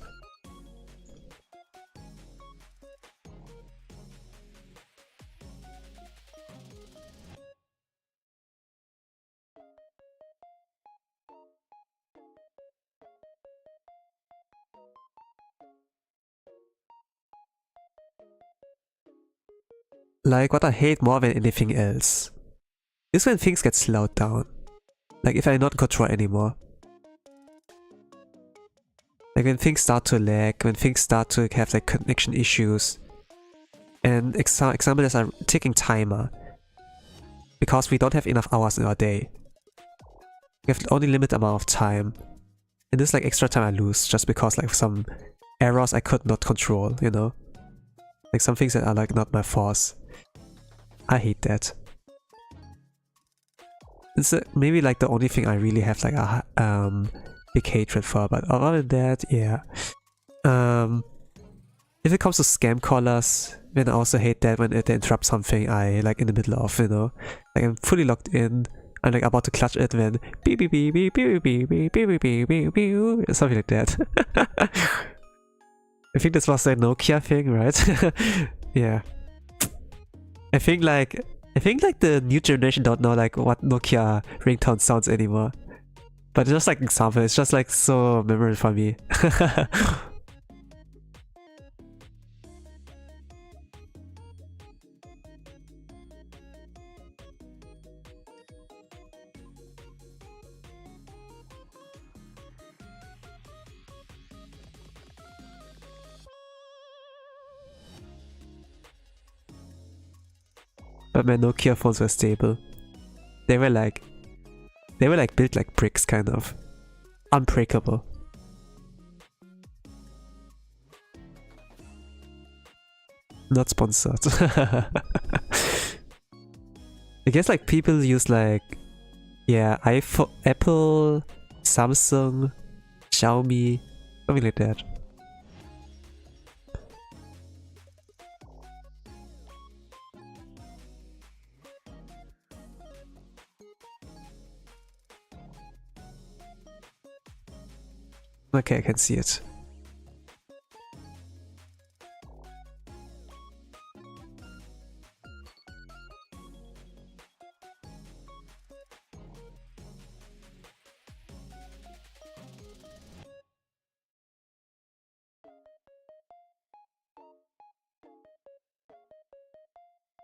Like what I hate more than anything else is when things get slowed down. Like if I not control anymore. Like when things start to lag, when things start to have like connection issues. And example is a ticking timer. Because we don't have enough hours in our day. We have only limited amount of time. And this like extra time I lose just because like some errors I could not control, you know? Like some things that are like not my force. I hate that. It's maybe like the only thing I really have like a big hatred for, but other than that, yeah. If it comes to scam callers, then I also hate that when they interrupt something I like in the middle of, you know. Like I'm fully logged in, I'm like about to clutch it, then beep beep beep beep beep beep beep beep beep beep beep, something like that. I think this was the Nokia thing, right? Yeah. I think like the new generation don't know like what Nokia ringtone sounds anymore. But just like example, it's just like so memorable for me. but my Nokia phones were stable. They were like built like bricks, kind of unbreakable. Not sponsored. I guess like people use like, yeah, iPhone, Apple, Samsung, Xiaomi, something like that. Okay, I can see it.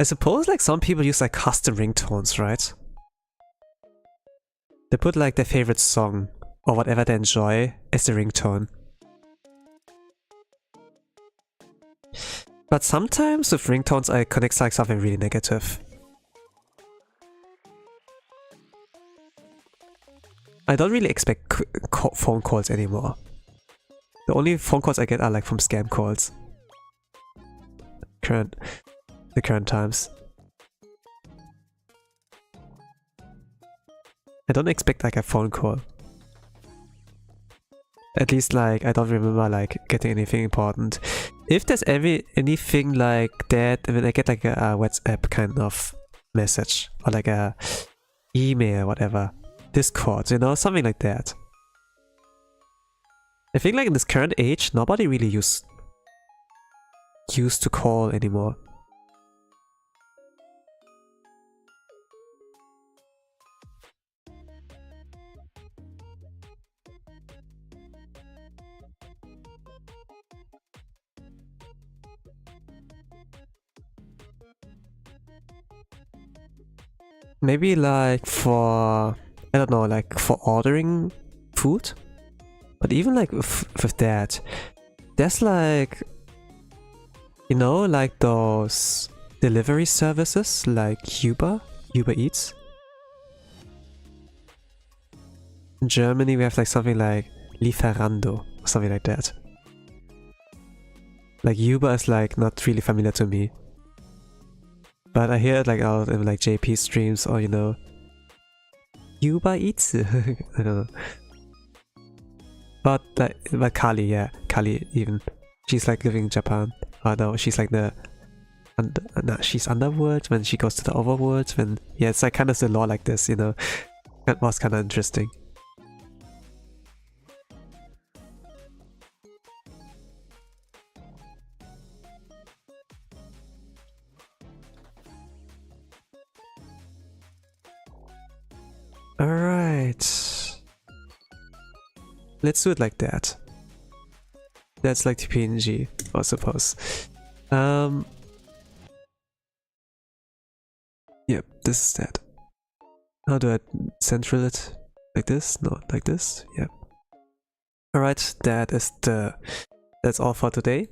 I suppose like some people use like custom ringtones, right? They put like their favorite song or whatever they enjoy as the ringtone. But sometimes with ringtones I connect like something really negative. I don't really expect phone calls anymore. The only phone calls I get are like from scam calls. The current times. I don't expect like a phone call. At least like I don't remember like getting anything important. If there's anything like that, when I get like a WhatsApp kind of message or like a email, whatever, Discord, you know, something like that. I think like in this current age, nobody really used to call anymore. Maybe like for, I don't know, like for ordering food? But even like with that, there's like, you know, like those delivery services like Uber Eats. In Germany we have like something like Lieferando, or something like that. Like Uber is like not really familiar to me. But I hear it like out in like JP streams or, you know, Uber Eats. I don't know. But Kali, yeah, Kali even. She's like living in Japan. Oh no, she's like she's underworld when she goes to the overworld. When, yeah, it's like kind of the law like this, you know. That was kind of interesting. Alright. Let's do it like that. That's like the PNG, I suppose. Yep, this is that. How do I central it? Like this? No, like this? Yep. Alright, that's all for today.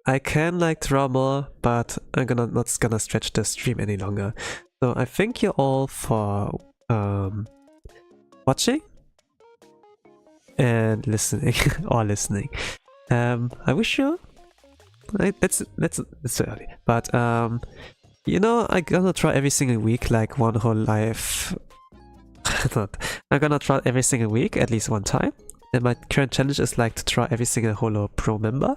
I can like draw more, but I'm not gonna stretch the stream any longer. So I thank you all for watching and listening or listening. I wish you that's so early, but you know, I'm gonna try every single week like one whole life. I'm gonna try every single week at least one time, and my current challenge is like to try every single Holo Pro member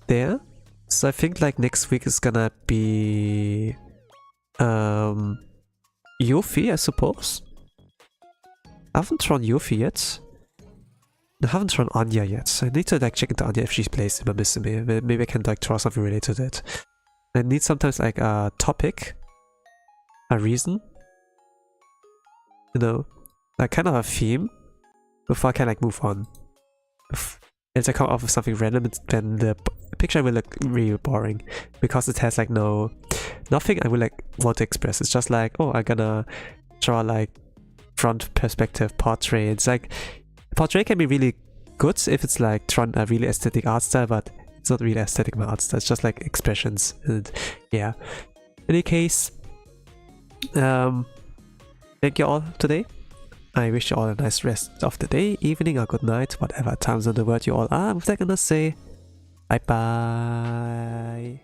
there. So I think like next week is gonna be Yuffie, I suppose. I haven't drawn Yuffie yet. I haven't drawn Anya yet. I need to like check into Anya if she plays in Mamisime. Maybe I can like draw something related to that. I need sometimes like a topic, a reason, you know, like kind of a theme before I can like move on. If I come up with something random, then the picture will look really boring because it has like nothing I will like want to express. It's just like, oh, I'm gonna draw like front perspective portrait. It's like portrait can be really good if it's like drawn a really aesthetic art style, but it's not really aesthetic my art style. It's just like expressions, and yeah. any case, thank you all today. I wish you all a nice rest of the day, evening, or good night, whatever times of the world you all are. With that, I'm gonna say bye bye.